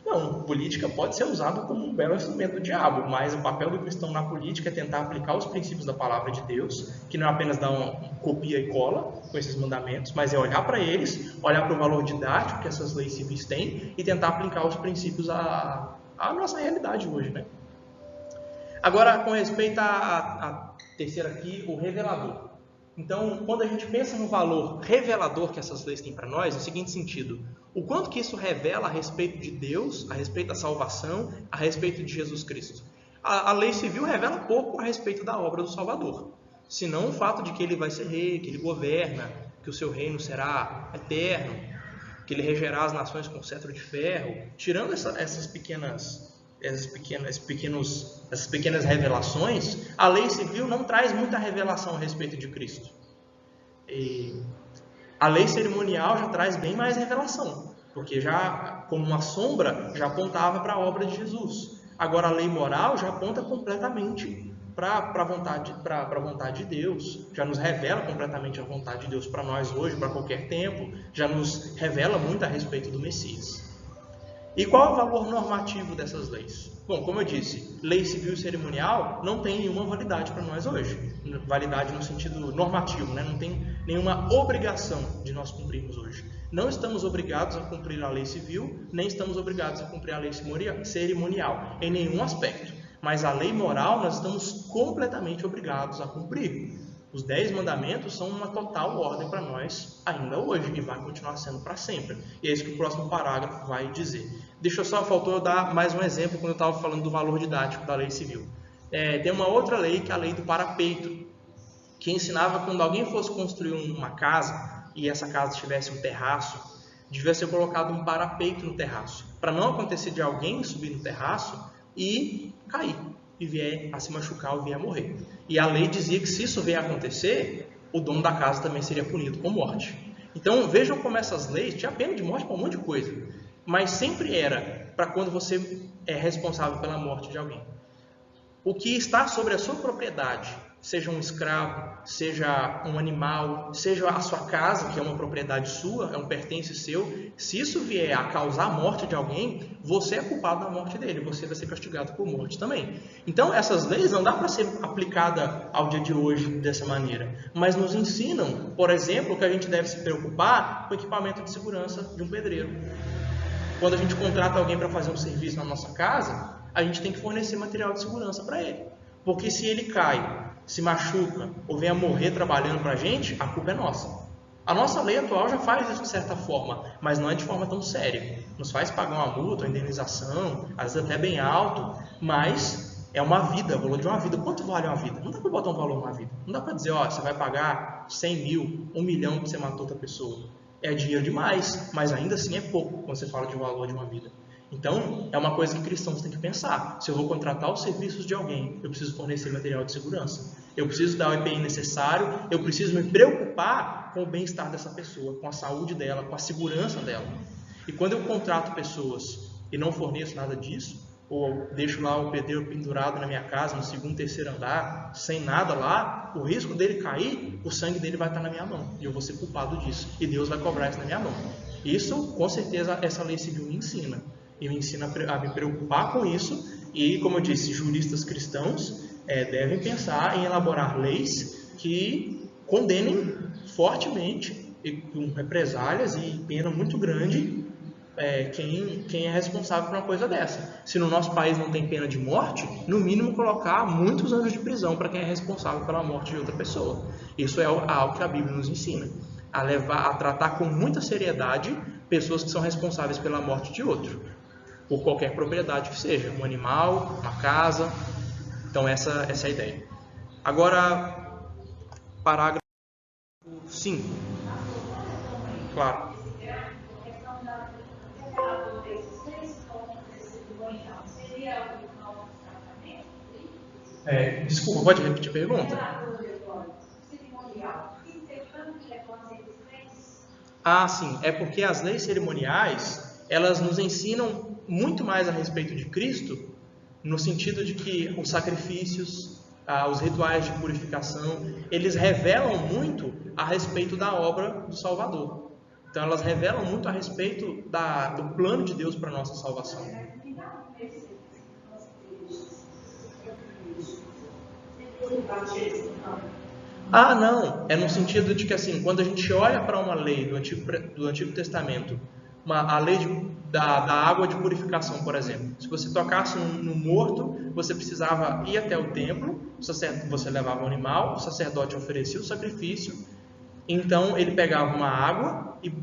Não, política pode ser usada como um belo instrumento do diabo, mas o papel do cristão na política é tentar aplicar os princípios da palavra de Deus, que não é apenas dar uma copia e cola com esses mandamentos, mas é olhar para eles, olhar para o valor didático que essas leis civis têm e tentar aplicar os princípios à nossa realidade hoje, né? Agora, com respeito à terceira aqui, o revelador. Então, quando a gente pensa no valor revelador que essas leis têm para nós, é o seguinte sentido: o quanto que isso revela a respeito de Deus, a respeito da salvação, a respeito de Jesus Cristo. A lei civil revela pouco a respeito da obra do Salvador, senão o fato de que ele vai ser rei, que ele governa, que o seu reino será eterno, que ele regerá as nações com cetro de ferro. Tirando essas pequenas revelações, a lei civil não traz muita revelação a respeito de Cristo. E a lei cerimonial já traz bem mais revelação, porque já, como uma sombra, já apontava para a obra de Jesus. Agora a lei moral já aponta completamente para a vontade de Deus, já nos revela completamente a vontade de Deus para nós hoje, para qualquer tempo, já nos revela muito a respeito do Messias. E qual é o valor normativo dessas leis? Bom, como eu disse, lei civil e cerimonial não tem nenhuma validade para nós hoje. Validade no sentido normativo, né? Não tem nenhuma obrigação de nós cumprirmos hoje. Não estamos obrigados a cumprir a lei civil, nem estamos obrigados a cumprir a lei cerimonial, em nenhum aspecto. Mas a lei moral nós estamos completamente obrigados a cumprir. Os 10 mandamentos são uma total ordem para nós ainda hoje e vai continuar sendo para sempre. E é isso que o próximo parágrafo vai dizer. Faltou eu dar mais um exemplo quando eu estava falando do valor didático da lei civil. Tem uma outra lei, que é a lei do parapeito, que ensinava quando alguém fosse construir uma casa e essa casa tivesse um terraço, devia ser colocado um parapeito no terraço, para não acontecer de alguém subir no terraço e cair, e vier a se machucar ou vier a morrer. E a lei dizia que se isso vier a acontecer, o dono da casa também seria punido com morte. Então vejam como essas leis tinham pena de morte para um monte de coisa, mas sempre era para quando você é responsável pela morte de alguém. O que está sobre a sua propriedade, seja um escravo, seja um animal, seja a sua casa, que é uma propriedade sua, é um pertence seu, se isso vier a causar a morte de alguém, você é culpado da morte dele, você vai ser castigado por morte também. Então, essas leis não dá para ser aplicada ao dia de hoje dessa maneira, mas nos ensinam, por exemplo, que a gente deve se preocupar com o equipamento de segurança de um pedreiro. Quando a gente contrata alguém para fazer um serviço na nossa casa, a gente tem que fornecer material de segurança para ele. Porque se ele cai, se machuca ou vem a morrer trabalhando para a gente, a culpa é nossa. A nossa lei atual já faz isso de certa forma, mas não é de forma tão séria. Nos faz pagar uma multa, uma indenização, às vezes até bem alto, mas é uma vida, o valor de uma vida. Quanto vale uma vida? Não dá para botar um valor numa vida. Não dá para dizer, ó, você vai pagar 100 mil, 1 milhão que você matou outra pessoa. É dinheiro demais, mas ainda assim é pouco quando você fala de valor de uma vida. Então, é uma coisa que cristãos têm que pensar. Se eu vou contratar os serviços de alguém, eu preciso fornecer material de segurança. Eu preciso dar o EPI necessário, eu preciso me preocupar com o bem-estar dessa pessoa, com a saúde dela, com a segurança dela. E quando eu contrato pessoas e não forneço nada disso, ou deixo lá o pedreiro pendurado na minha casa, no segundo, terceiro andar, sem nada lá, o risco dele cair, o sangue dele vai estar na minha mão. E eu vou ser culpado disso. E Deus vai cobrar isso na minha mão. Isso, com certeza, essa lei civil me ensina. E me ensina a me preocupar com isso. E, como eu disse, juristas cristãos devem pensar em elaborar leis que condenem fortemente, e com represálias e pena muito grande, quem é responsável por uma coisa dessa. Se no nosso país não tem pena de morte, no mínimo colocar muitos anos de prisão para quem é responsável pela morte de outra pessoa. Isso é algo que a Bíblia nos ensina, a tratar com muita seriedade pessoas que são responsáveis pela morte de outro, por qualquer propriedade que seja, um animal, uma casa. Então essa é a ideia. Agora, parágrafo 5. Claro. Desculpa, pode repetir a pergunta? Ah, sim. É porque as leis cerimoniais, elas nos ensinam muito mais a respeito de Cristo, no sentido de que os sacrifícios, os rituais de purificação, eles revelam muito a respeito da obra do Salvador. Então, elas revelam muito a respeito do plano de Deus para a nossa salvação. Ah, não. É no sentido de que, assim, quando a gente olha para uma lei do Antigo Testamento, a lei da água de purificação, por exemplo. Se você tocasse no morto, você precisava ir até o templo, você levava um animal, o sacerdote oferecia o sacrifício, então ele pegava uma água e...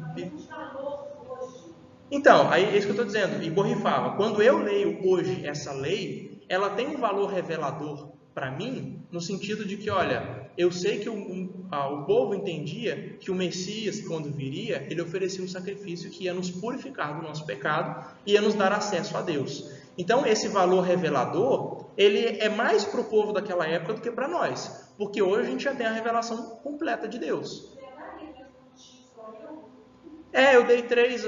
Então, aí é isso que eu estou dizendo, e borrifava. Quando eu leio hoje essa lei, ela tem um valor revelador para mim, no sentido de que, olha, eu sei que o povo entendia que o Messias, quando viria, ele oferecia um sacrifício que ia nos purificar do nosso pecado e ia nos dar acesso a Deus. Então, esse valor revelador, ele é mais para o povo daquela época do que para nós, porque hoje a gente já tem a revelação completa de Deus. Eu dei 3,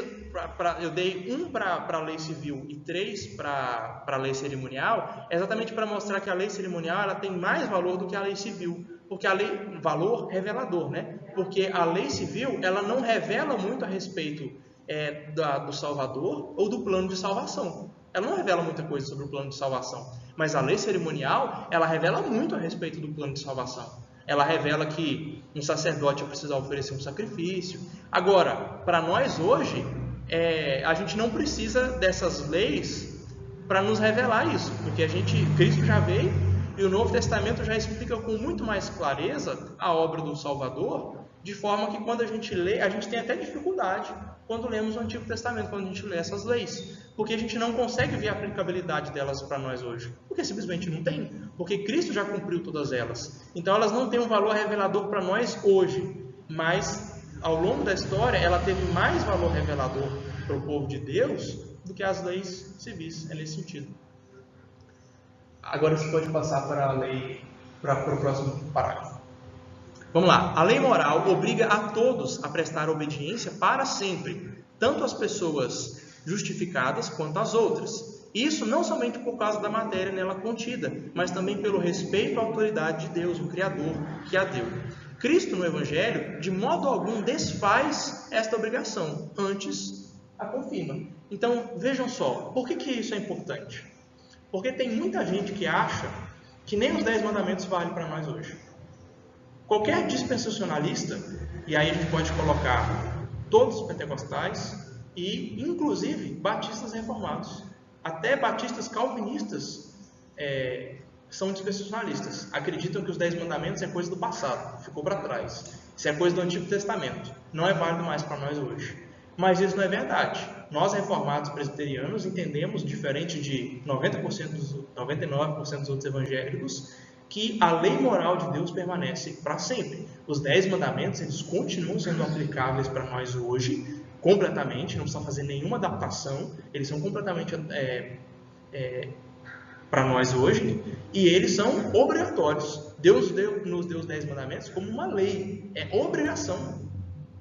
eu dei 1 para a lei civil e 3 para a lei cerimonial, exatamente para mostrar que a lei cerimonial ela tem mais valor do que a lei civil, porque a lei, valor revelador, né? Porque a lei civil ela não revela muito a respeito do Salvador ou do plano de salvação. Ela não revela muita coisa sobre o plano de salvação, mas a lei cerimonial ela revela muito a respeito do plano de salvação. Ela revela que um sacerdote vai precisar oferecer um sacrifício. Agora, para nós hoje, a gente não precisa dessas leis para nos revelar isso, porque Cristo já veio e o Novo Testamento já explica com muito mais clareza a obra do Salvador, de forma que quando a gente lê, a gente tem até dificuldade quando lemos o Antigo Testamento, quando a gente lê essas leis, porque a gente não consegue ver a aplicabilidade delas para nós hoje, porque simplesmente não tem, porque Cristo já cumpriu todas elas, então elas não têm um valor revelador para nós hoje, mas ao longo da história ela teve mais valor revelador para o povo de Deus do que as leis civis, é nesse sentido. Agora você pode passar para o próximo parágrafo. Vamos lá. A lei moral obriga a todos a prestar obediência para sempre, tanto as pessoas justificadas quanto as outras. Isso não somente por causa da matéria nela contida, mas também pelo respeito à autoridade de Deus, o Criador, que a deu. Cristo no Evangelho, de modo algum, desfaz esta obrigação, antes a confirma. Então, vejam só, por que isso é importante? Porque tem muita gente que acha que nem os 10 mandamentos valem para nós hoje. Qualquer dispensacionalista, e aí a gente pode colocar todos os pentecostais e, inclusive, batistas reformados, até batistas calvinistas são dispensacionalistas. Acreditam que os 10 mandamentos é coisa do passado, ficou para trás. Isso é coisa do Antigo Testamento, não é válido mais para nós hoje. Mas isso não é verdade. Nós, reformados presbiterianos, entendemos, diferente de 99% dos outros evangélicos, que a lei moral de Deus permanece para sempre. Os 10 mandamentos, eles continuam sendo aplicáveis para nós hoje, completamente, não precisa fazer nenhuma adaptação, eles são completamente para nós hoje, e eles são obrigatórios. Deus nos deu os 10 mandamentos como uma lei, é obrigação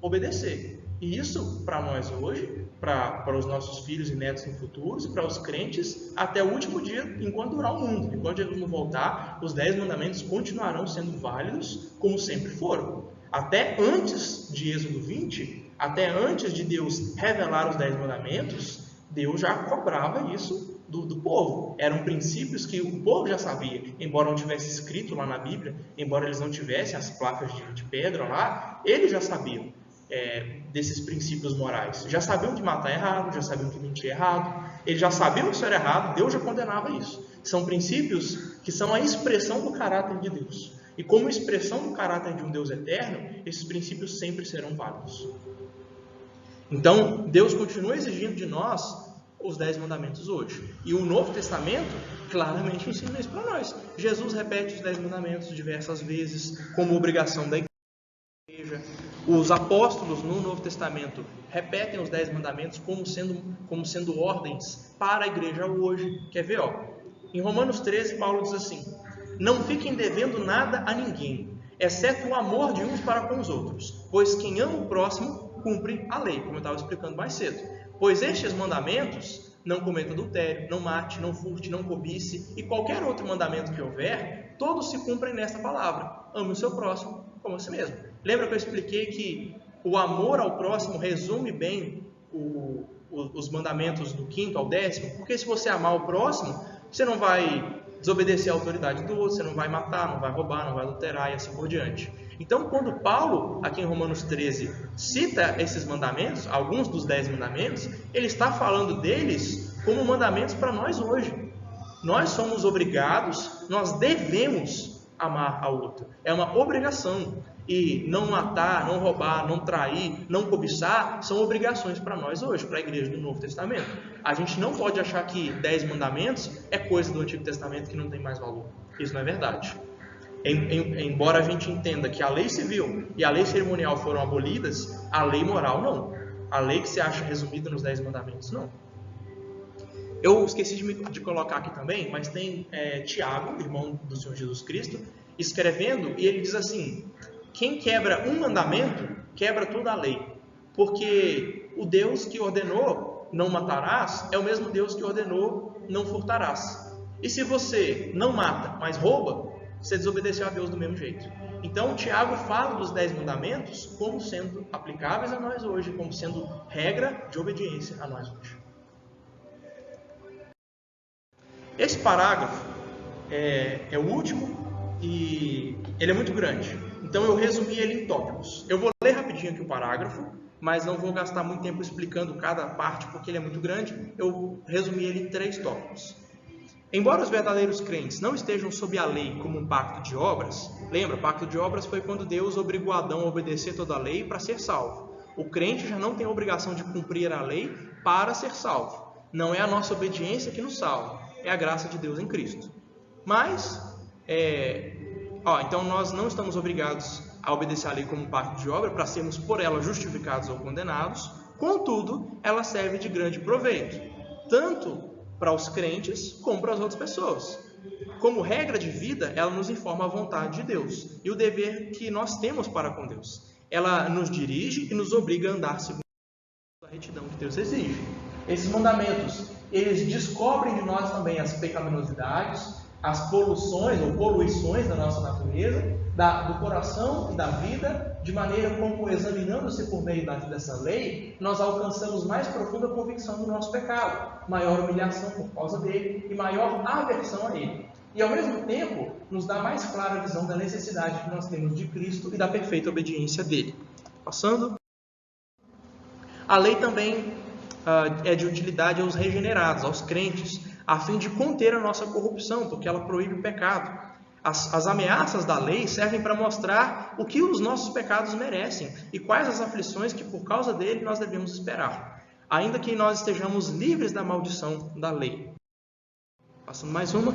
obedecer. E isso, para nós hoje, para os nossos filhos e netos no futuro, e para os crentes, até o último dia, enquanto durar o mundo. Enquanto Jesus não voltar, os 10 mandamentos continuarão sendo válidos, como sempre foram. Até antes de Êxodo 20, até antes de Deus revelar os 10 mandamentos, Deus já cobrava isso do povo. Eram princípios que o povo já sabia, embora não tivesse escrito lá na Bíblia, embora eles não tivessem as placas de pedra lá, eles já sabiam. Desses princípios morais. Já sabiam que matar é errado, já sabiam que mentir é errado, eles já sabiam que isso era errado, Deus já condenava isso. São princípios que são a expressão do caráter de Deus. E como expressão do caráter de um Deus eterno, esses princípios sempre serão válidos. Então, Deus continua exigindo de nós os 10 mandamentos hoje. E o Novo Testamento claramente ensina isso para nós. Jesus repete os 10 mandamentos diversas vezes como obrigação da igreja. Os apóstolos no Novo Testamento repetem os 10 mandamentos como sendo ordens para a igreja hoje. Quer ver? Em Romanos 13, Paulo diz assim: não fiquem devendo nada a ninguém, exceto o amor de uns para com os outros, pois quem ama o próximo cumpre a lei, como eu estava explicando mais cedo. Pois estes mandamentos, não cometa adultério, não mate, não furte, não cobice, e qualquer outro mandamento que houver, todos se cumprem nesta palavra: ame o seu próximo como a si mesmo. Lembra que eu expliquei que o amor ao próximo resume bem os mandamentos do 5º ao 10º? Porque se você amar o próximo, você não vai desobedecer a autoridade do outro, você não vai matar, não vai roubar, não vai adulterar e assim por diante. Então, quando Paulo, aqui em Romanos 13, cita esses mandamentos, alguns dos 10 mandamentos, ele está falando deles como mandamentos para nós hoje. Nós somos obrigados, nós devemos amar ao outro. É uma obrigação. E não matar, não roubar, não trair, não cobiçar são obrigações para nós hoje, para a igreja do Novo Testamento. A gente não pode achar que 10 mandamentos é coisa do Antigo Testamento que não tem mais valor. Isso não é verdade. Embora a gente entenda que a lei civil e a lei cerimonial foram abolidas, a lei moral não. A lei que se acha resumida nos 10 mandamentos não. Eu esqueci de colocar aqui também, mas tem Tiago, irmão do Senhor Jesus Cristo, escrevendo, e ele diz assim: quem quebra um mandamento, quebra toda a lei. Porque o Deus que ordenou não matarás é o mesmo Deus que ordenou não furtarás. E se você não mata, mas rouba, você desobedeceu a Deus do mesmo jeito. Então, Tiago fala dos 10 mandamentos como sendo aplicáveis a nós hoje, como sendo regra de obediência a nós hoje. Esse parágrafo é o último e ele é muito grande. Então eu resumi ele em tópicos. Eu vou ler rapidinho aqui o parágrafo, mas não vou gastar muito tempo explicando cada parte porque ele é muito grande. Eu resumi ele em 3 tópicos. Embora os verdadeiros crentes não estejam sob a lei como um pacto de obras, lembra, o pacto de obras foi quando Deus obrigou Adão a obedecer toda a lei para ser salvo. O crente já não tem a obrigação de cumprir a lei para ser salvo. Não é a nossa obediência que nos salva, é a graça de Deus em Cristo. Mas, então nós não estamos obrigados a obedecer a lei como um pacto de obra para sermos por ela justificados ou condenados. Contudo, ela serve de grande proveito, tanto para os crentes como para as outras pessoas. Como regra de vida, ela nos informa a vontade de Deus e o dever que nós temos para com Deus. Ela nos dirige e nos obriga a andar segundo a retidão que Deus exige. Esses mandamentos, eles descobrem de nós também as pecaminosidades, as poluições ou poluições da nossa natureza, do coração e da vida, de maneira como, examinando-se por meio dessa lei, nós alcançamos mais profunda convicção do nosso pecado, maior humilhação por causa dele e maior aversão a ele. E ao mesmo tempo, nos dá mais clara visão da necessidade que nós temos de Cristo e da perfeita obediência dele. Passando. A lei também é de utilidade aos regenerados, aos crentes, a fim de conter a nossa corrupção, porque ela proíbe o pecado. As ameaças da lei servem para mostrar o que os nossos pecados merecem e quais as aflições que por causa dele nós devemos esperar, ainda que nós estejamos livres da maldição da lei. Passando mais uma.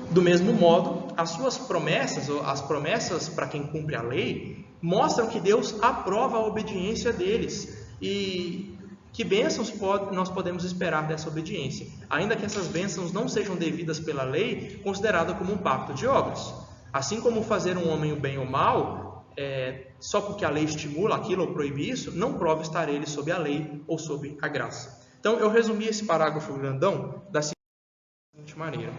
Do mesmo modo, as suas promessas, ou as promessas para quem cumpre a lei, mostram que Deus aprova a obediência deles e que bênçãos nós podemos esperar dessa obediência, ainda que essas bênçãos não sejam devidas pela lei, considerada como um pacto de obras. Assim como fazer um homem o bem ou mal, só porque a lei estimula aquilo ou proíbe isso, não prova estar ele sob a lei ou sob a graça. Então, eu resumi esse parágrafo grandão da seguinte maneira.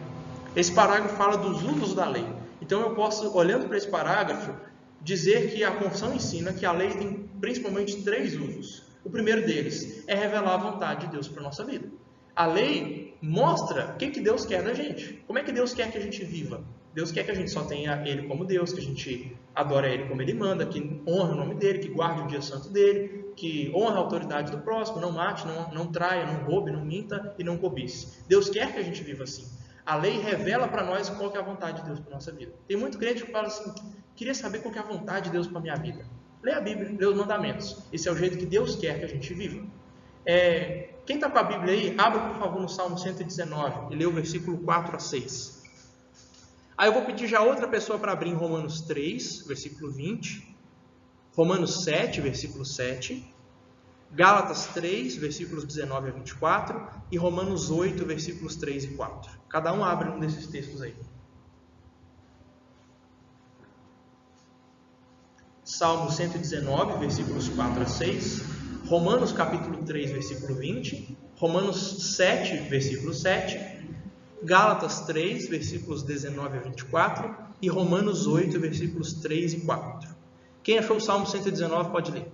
Esse parágrafo fala dos usos da lei. Então eu posso, olhando para esse parágrafo, dizer que a confissão ensina que a lei tem principalmente 3 usos. O primeiro deles é revelar a vontade de Deus para a nossa vida. A lei mostra o que Deus quer da gente. Como é que Deus quer que a gente viva? Deus quer que a gente só tenha Ele como Deus, que a gente adore Ele como Ele manda, que honre o nome dEle, que guarde o dia santo dEle, que honre a autoridade do próximo, não mate, não traia, não roube, não minta e não cobice. Deus quer que a gente viva assim. A lei revela para nós qual que é a vontade de Deus para a nossa vida. Tem muito crente que fala assim, queria saber qual que é a vontade de Deus para a minha vida. Lê a Bíblia, lê os mandamentos. Esse é o jeito que Deus quer que a gente viva. Quem está com a Bíblia aí, abra por favor no Salmo 119 e lê o versículo 4 a 6. Aí eu vou pedir já outra pessoa para abrir em Romanos 3, versículo 20. Romanos 7, versículo 7. Gálatas 3, versículos 19 a 24 e Romanos 8, versículos 3 e 4. Cada um abre um desses textos aí. Salmo 119, versículos 4 a 6, Romanos capítulo 3, versículo 20, Romanos 7, versículo 7, Gálatas 3, versículos 19 a 24 e Romanos 8, versículos 3 e 4. Quem achou o Salmo 119 pode ler.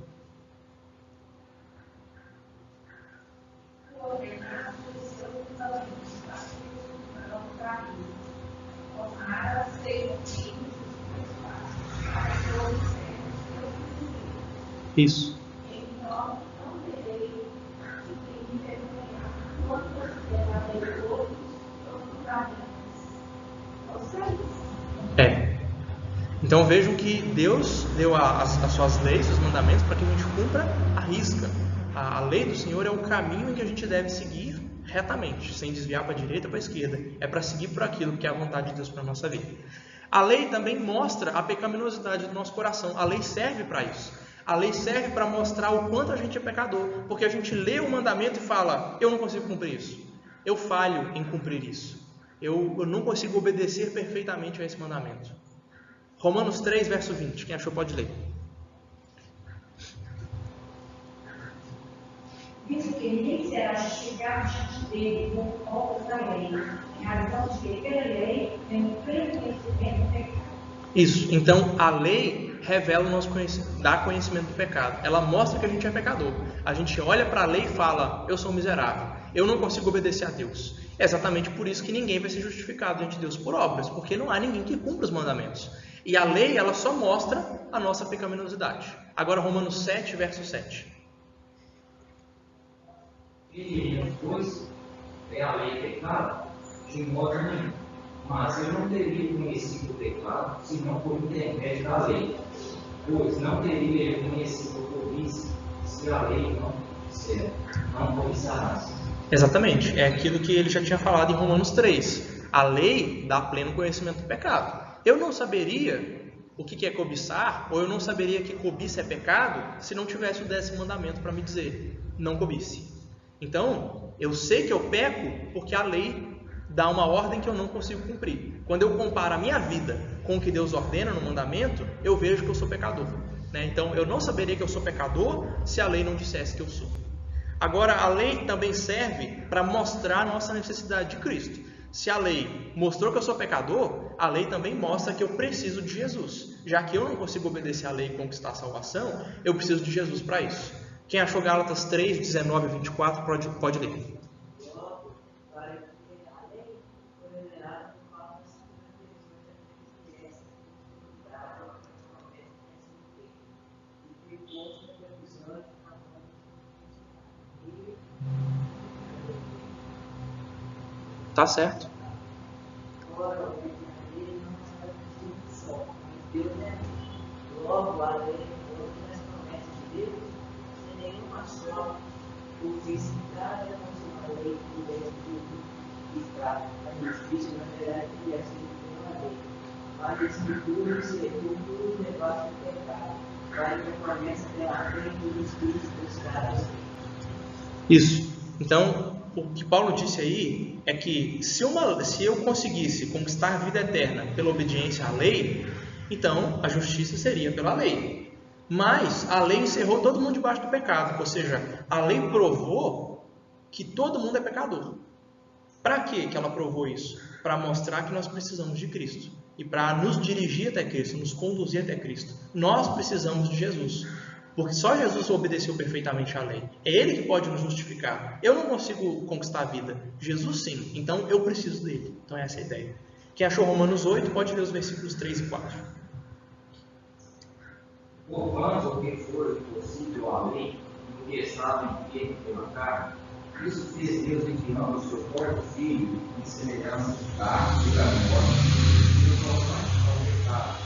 Isso. Então vejam que Deus deu as suas leis, os mandamentos, para que a gente cumpra a risca. A lei do Senhor é o caminho em que a gente deve seguir retamente, sem desviar para a direita ou para a esquerda. É para seguir por aquilo que é a vontade de Deus para a nossa vida. A lei também mostra a pecaminosidade do nosso coração. A lei serve para isso. A lei serve para mostrar o quanto a gente é pecador, porque a gente lê o mandamento e fala, eu não consigo cumprir isso, eu falho em cumprir isso, eu não consigo obedecer perfeitamente a esse mandamento. Romanos 3, verso 20, quem achou pode ler. Visto que ninguém será justificado diante dele por obras da lei, em razão de que pela lei tem um pleno conhecimento do pecado. Isso, então a lei revela o nosso conhecimento, dá conhecimento do pecado. Ela mostra que a gente é pecador. A gente olha para a lei e fala, eu sou miserável, eu não consigo obedecer a Deus. É exatamente por isso que ninguém vai ser justificado diante de Deus por obras, porque não há ninguém que cumpra os mandamentos. E a lei, ela só mostra a nossa pecaminosidade. Agora Romanos 7, verso 7. E depois é a lei pecado de modo nenhum. Mas eu não teria conhecido o pecado, senão por intermédio da lei. Pois não teria conhecido o cobiça, se a lei não disser, não cobiçarás. Exatamente, é aquilo que ele já tinha falado em Romanos 3. A lei dá pleno conhecimento do pecado. Eu não saberia o que é cobiçar, ou eu não saberia que cobiça é pecado, se não tivesse o 10º mandamento para me dizer, não cobice. Então, eu sei que eu peco porque a lei dá uma ordem que eu não consigo cumprir. Quando eu comparo a minha vida com o que Deus ordena no mandamento, eu vejo que eu sou pecador. Então, eu não saberia que eu sou pecador se a lei não dissesse que eu sou. Agora, a lei também serve para mostrar a nossa necessidade de Cristo. Se a lei mostrou que eu sou pecador, a lei também mostra que eu preciso de Jesus. Já que eu não consigo obedecer à lei e conquistar a salvação, eu preciso de Jesus para isso. Quem achou Gálatas 3, 19 e 24 pode ler. Tá certo. Logo, a lei, as promessas de Deus, sem nenhuma só publicidade, a lei que deve tudo estar a justiça, na verdade, que é segundo a lei. Mas a Escritura, segundo o negócio do pecado, vai que a promessa dela vem do Espírito dos caras. Isso. Então, o que Paulo disse aí é que se eu conseguisse conquistar a vida eterna pela obediência à lei, então a justiça seria pela lei. Mas a lei encerrou todo mundo debaixo do pecado, ou seja, a lei provou que todo mundo é pecador. Para que ela provou isso? Para mostrar que nós precisamos de Cristo e para nos dirigir até Cristo, nos conduzir até Cristo. Nós precisamos de Jesus. Porque só Jesus obedeceu perfeitamente à lei. É Ele que pode nos justificar. Eu não consigo conquistar a vida. Jesus sim. Então eu preciso dele. Então essa é a ideia. Quem achou Romanos 8 pode ler os versículos 3 e 4. Porquanto o que for impossível à lei, o que estava enfermo pela carne, isso fez Deus enviando o seu próprio Filho em semelhança de carne e da morte, e os nossos ao pecado,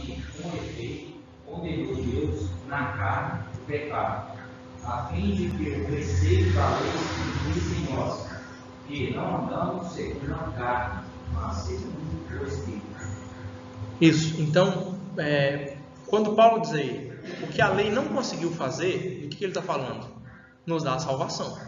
e, com efeito, condenou Deus na carne o pecado, a fim de que o preceito da lei se cumprisse em nós, que não andamos segundo a carne, mas segundo o Espírito. Isso. Então, quando Paulo diz aí, o que a lei não conseguiu fazer, o que ele está falando? Nos dá a salvação.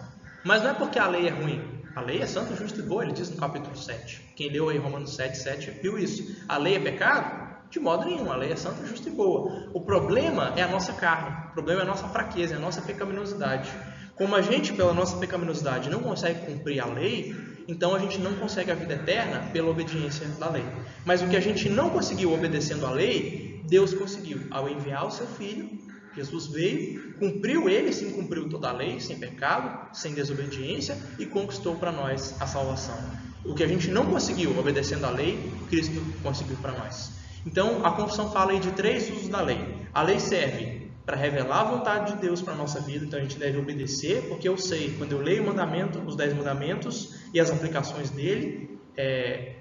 Mas não é porque a lei é ruim. A lei é santa, justa e boa, ele diz no capítulo 7. Quem leu aí Romanos 7 viu isso. A lei é pecado? De modo nenhum, a lei é santa, justa e boa. O problema é a nossa carne, o problema é a nossa fraqueza, é a nossa pecaminosidade. Como a gente, pela nossa pecaminosidade, não consegue cumprir a lei, então a gente não consegue a vida eterna pela obediência da lei. Mas o que a gente não conseguiu obedecendo a lei, Deus conseguiu. Ao enviar o seu Filho, Jesus veio, cumpriu ele, sim, cumpriu toda a lei, sem pecado, sem desobediência, e conquistou para nós a salvação. O que a gente não conseguiu obedecendo a lei, Cristo conseguiu para nós. Então, a confissão fala aí de 3 usos da lei. A lei serve para revelar a vontade de Deus para a nossa vida, então a gente deve obedecer, porque eu sei, quando eu leio o mandamento, os 10 mandamentos e as aplicações dele,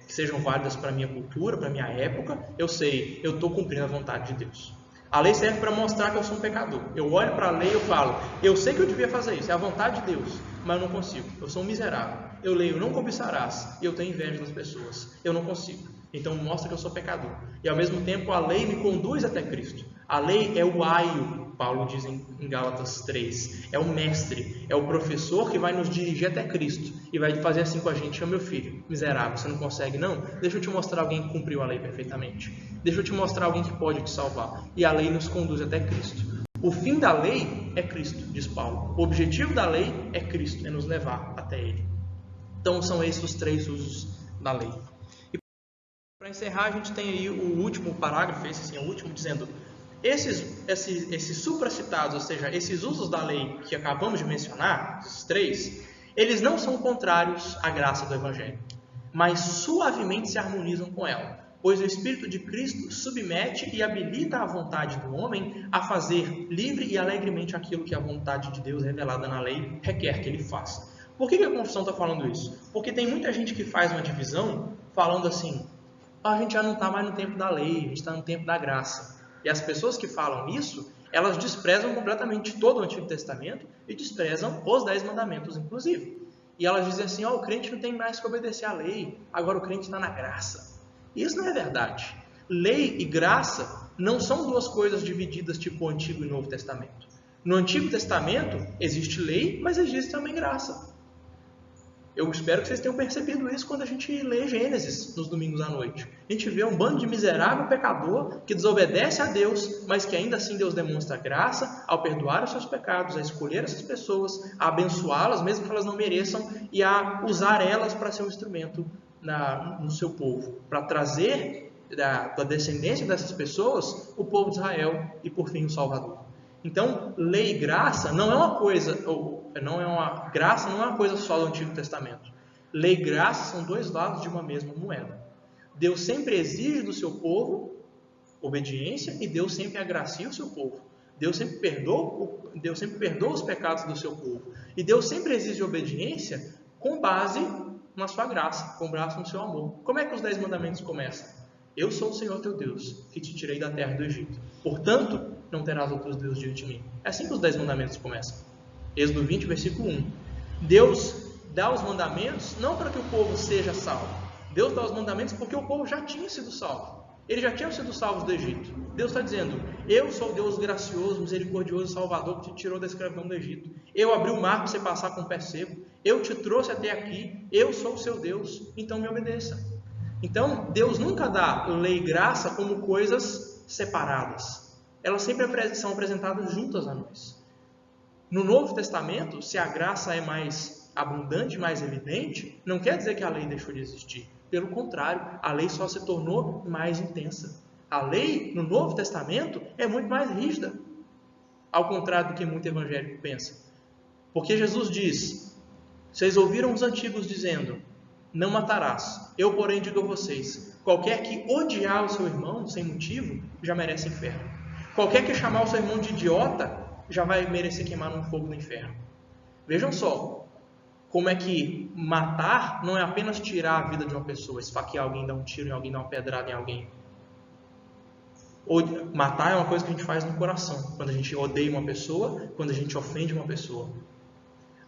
que sejam válidas para a minha cultura, para a minha época, eu sei, eu estou cumprindo a vontade de Deus. A lei serve para mostrar que eu sou um pecador. Eu olho para a lei e eu falo, eu sei que eu devia fazer isso, é a vontade de Deus, mas eu não consigo, eu sou um miserável. Eu leio, não cobiçarás, e eu tenho inveja das pessoas, eu não consigo. Então mostra que eu sou pecador. E ao mesmo tempo a lei me conduz até Cristo. A lei é o aio, Paulo diz em Gálatas 3. É o mestre, é o professor que vai nos dirigir até Cristo. E vai fazer assim com a gente: meu filho, miserável, você não consegue não? Deixa eu te mostrar alguém que cumpriu a lei perfeitamente. Deixa eu te mostrar alguém que pode te salvar. E a lei nos conduz até Cristo. O fim da lei é Cristo, diz Paulo. O objetivo da lei é Cristo, é nos levar até Ele. Então são esses os 3 usos da lei. Para encerrar, a gente tem aí o último parágrafo, esse sim é o último, dizendo: esses supracitados, ou seja, esses usos da lei que acabamos de mencionar, esses 3, eles não são contrários à graça do Evangelho, mas suavemente se harmonizam com ela, pois o Espírito de Cristo submete e habilita a vontade do homem a fazer livre e alegremente aquilo que a vontade de Deus revelada na lei requer que ele faça. Por que a confissão está falando isso? Porque tem muita gente que faz uma divisão falando assim: a gente já não está mais no tempo da lei, a gente está no tempo da graça. E as pessoas que falam isso, elas desprezam completamente todo o Antigo Testamento e desprezam os 10 mandamentos, inclusive. E elas dizem assim: o crente não tem mais que obedecer à lei, agora o crente está na graça. Isso não é verdade. Lei e graça não são duas coisas divididas tipo o Antigo e Novo Testamento. No Antigo Testamento existe lei, mas existe também graça. Eu espero que vocês tenham percebido isso quando a gente lê Gênesis nos domingos à noite. A gente vê um bando de miserável pecador que desobedece a Deus, mas que ainda assim Deus demonstra graça ao perdoar os seus pecados, a escolher essas pessoas, a abençoá-las, mesmo que elas não mereçam, e a usar elas para ser um instrumento no seu povo, para trazer da descendência dessas pessoas o povo de Israel e, por fim, o Salvador. Então, lei e graça não é uma coisa, graça não é uma coisa só do Antigo Testamento. Lei e graça são dois lados de uma mesma moeda. Deus sempre exige do seu povo obediência e Deus sempre agracia o seu povo. Deus sempre perdoa os pecados do seu povo. E Deus sempre exige obediência com base na sua graça, com base no seu amor. Como é que os 10 mandamentos começam? Eu sou o Senhor teu Deus, que te tirei da terra do Egito. Portanto, não terás outros deuses diante de mim. É assim que os 10 mandamentos começam. Êxodo 20, versículo 1. Deus dá os mandamentos não para que o povo seja salvo. Deus dá os mandamentos porque o povo já tinha sido salvo. Eles já tinham sido salvos do Egito. Deus está dizendo, eu sou o Deus gracioso, misericordioso e salvador que te tirou da escravidão do Egito. Eu abri o mar para você passar com o pé seco. Eu te trouxe até aqui. Eu sou o seu Deus. Então me obedeça. Então, Deus nunca dá lei e graça como coisas separadas. Elas sempre são apresentadas juntas a nós. No Novo Testamento, se a graça é mais abundante, mais evidente, não quer dizer que a lei deixou de existir. Pelo contrário, a lei só se tornou mais intensa. A lei, no Novo Testamento, é muito mais rígida. Ao contrário do que muito evangélico pensa. Porque Jesus diz, vocês ouviram os antigos dizendo, não matarás. Eu, porém, digo a vocês, qualquer que odiar o seu irmão sem motivo, já merece inferno. Qualquer que chamar o seu irmão de idiota, já vai merecer queimar num fogo do inferno. Vejam só, como é que matar não é apenas tirar a vida de uma pessoa, esfaquear alguém, dar um tiro em alguém, dar uma pedrada em alguém. Matar é uma coisa que a gente faz no coração, quando a gente odeia uma pessoa, quando a gente ofende uma pessoa.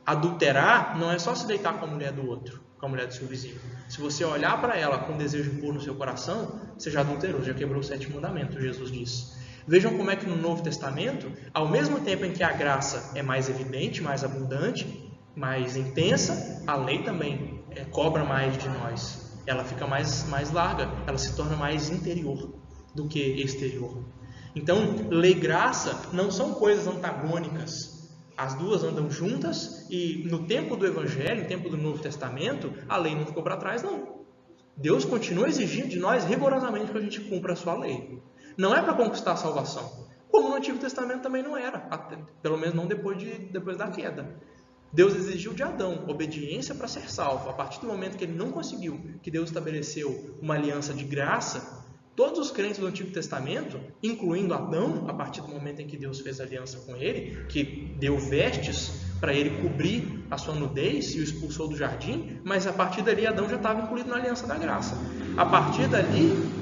Adulterar não é só se deitar com a mulher do outro, com a mulher do seu vizinho. Se você olhar para ela com desejo impuro no seu coração, você já adulterou, já quebrou o 7º mandamento, Jesus disse. Vejam como é que no Novo Testamento, ao mesmo tempo em que a graça é mais evidente, mais abundante, mais intensa, a lei também cobra mais de nós. Ela fica mais larga, ela se torna mais interior do que exterior. Então, lei e graça não são coisas antagônicas. As duas andam juntas e no tempo do Evangelho, no tempo do Novo Testamento, a lei não ficou para trás, não. Deus continua exigindo de nós rigorosamente que a gente cumpra a sua lei. Não é para conquistar a salvação, como no Antigo Testamento também não era, pelo menos não depois da queda. Deus exigiu de Adão obediência para ser salvo. A partir do momento que ele não conseguiu, que Deus estabeleceu uma aliança de graça, todos os crentes do Antigo Testamento, incluindo Adão, a partir do momento em que Deus fez aliança com ele, que deu vestes para ele cobrir a sua nudez e o expulsou do jardim, mas a partir dali Adão já estava incluído na aliança da graça. A partir dali,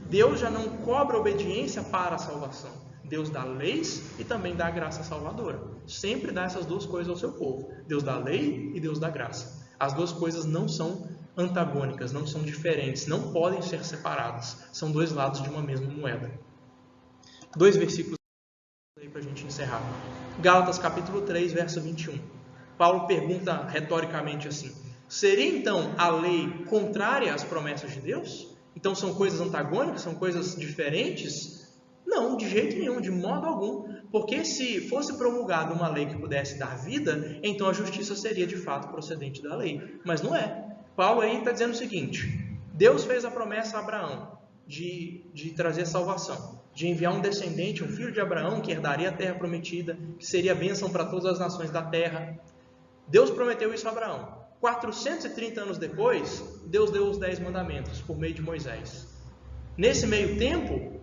Deus já não cobra obediência para a salvação. Deus dá leis e também dá a graça salvadora. Sempre dá essas duas coisas ao seu povo. Deus dá lei e Deus dá graça. As duas coisas não são antagônicas, não são diferentes, não podem ser separadas. São dois lados de uma mesma moeda. 2 versículos aí para a gente encerrar. Gálatas capítulo 3, verso 21. Paulo pergunta retoricamente assim, seria então a lei contrária às promessas de Deus? Então são coisas antagônicas, são coisas diferentes? Não, de jeito nenhum, de modo algum. Porque se fosse promulgada uma lei que pudesse dar vida, então a justiça seria de fato procedente da lei. Mas não é. Paulo aí está dizendo o seguinte, Deus fez a promessa a Abraão de trazer salvação, de enviar um descendente, um filho de Abraão que herdaria a terra prometida, que seria bênção para todas as nações da terra. Deus prometeu isso a Abraão. 430 anos depois, Deus deu os 10 mandamentos por meio de Moisés. Nesse meio tempo,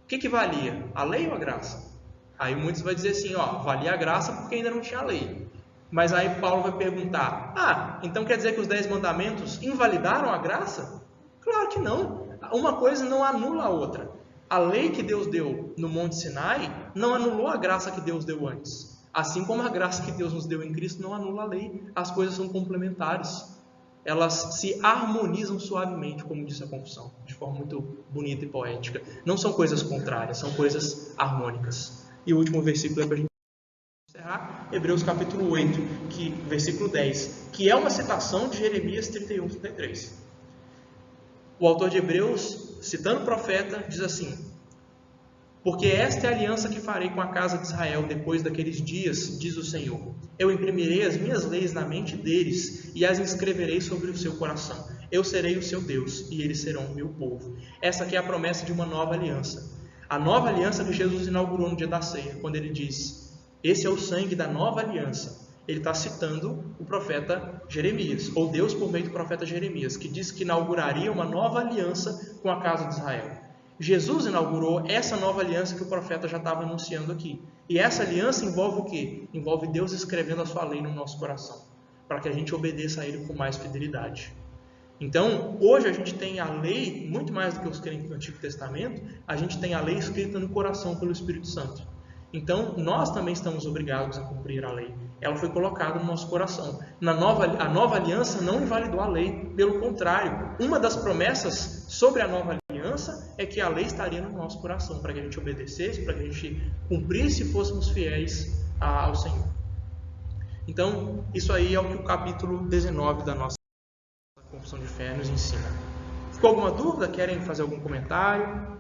o que valia? A lei ou a graça? Aí muitos vão dizer assim, valia a graça porque ainda não tinha lei. Mas aí Paulo vai perguntar, então quer dizer que os 10 mandamentos invalidaram a graça? Claro que não. Uma coisa não anula a outra. A lei que Deus deu no Monte Sinai não anulou a graça que Deus deu antes. Assim como a graça que Deus nos deu em Cristo não anula a lei. As coisas são complementares. Elas se harmonizam suavemente, como disse a confissão, de forma muito bonita e poética. Não são coisas contrárias, são coisas harmônicas. E o último versículo é para a gente encerrar. Hebreus capítulo 8, versículo 10, que é uma citação de Jeremias 31, 33. O autor de Hebreus, citando o profeta, diz assim: porque esta é a aliança que farei com a casa de Israel depois daqueles dias, diz o Senhor. Eu imprimirei as minhas leis na mente deles e as inscreverei sobre o seu coração. Eu serei o seu Deus e eles serão o meu povo. Essa aqui é a promessa de uma nova aliança. A nova aliança que Jesus inaugurou no dia da ceia, quando ele diz: esse é o sangue da nova aliança. Ele está citando o profeta Jeremias, ou Deus por meio do profeta Jeremias, que diz que inauguraria uma nova aliança com a casa de Israel. Jesus inaugurou essa nova aliança que o profeta já estava anunciando aqui. E essa aliança envolve o quê? Envolve Deus escrevendo a sua lei no nosso coração, para que a gente obedeça a Ele com mais fidelidade. Então, hoje a gente tem a lei, muito mais do que os crentes do Antigo Testamento, a gente tem a lei escrita no coração pelo Espírito Santo. Então, nós também estamos obrigados a cumprir a lei. Ela foi colocada no nosso coração. A nova aliança não invalidou a lei, pelo contrário, uma das promessas sobre a nova aliança é que a lei estaria no nosso coração, para que a gente obedecesse, para que a gente cumprisse e fôssemos fiéis ao Senhor. Então, isso aí é o que o capítulo 19 da nossa Confissão de Fé nos ensina. Ficou alguma dúvida? Querem fazer algum comentário?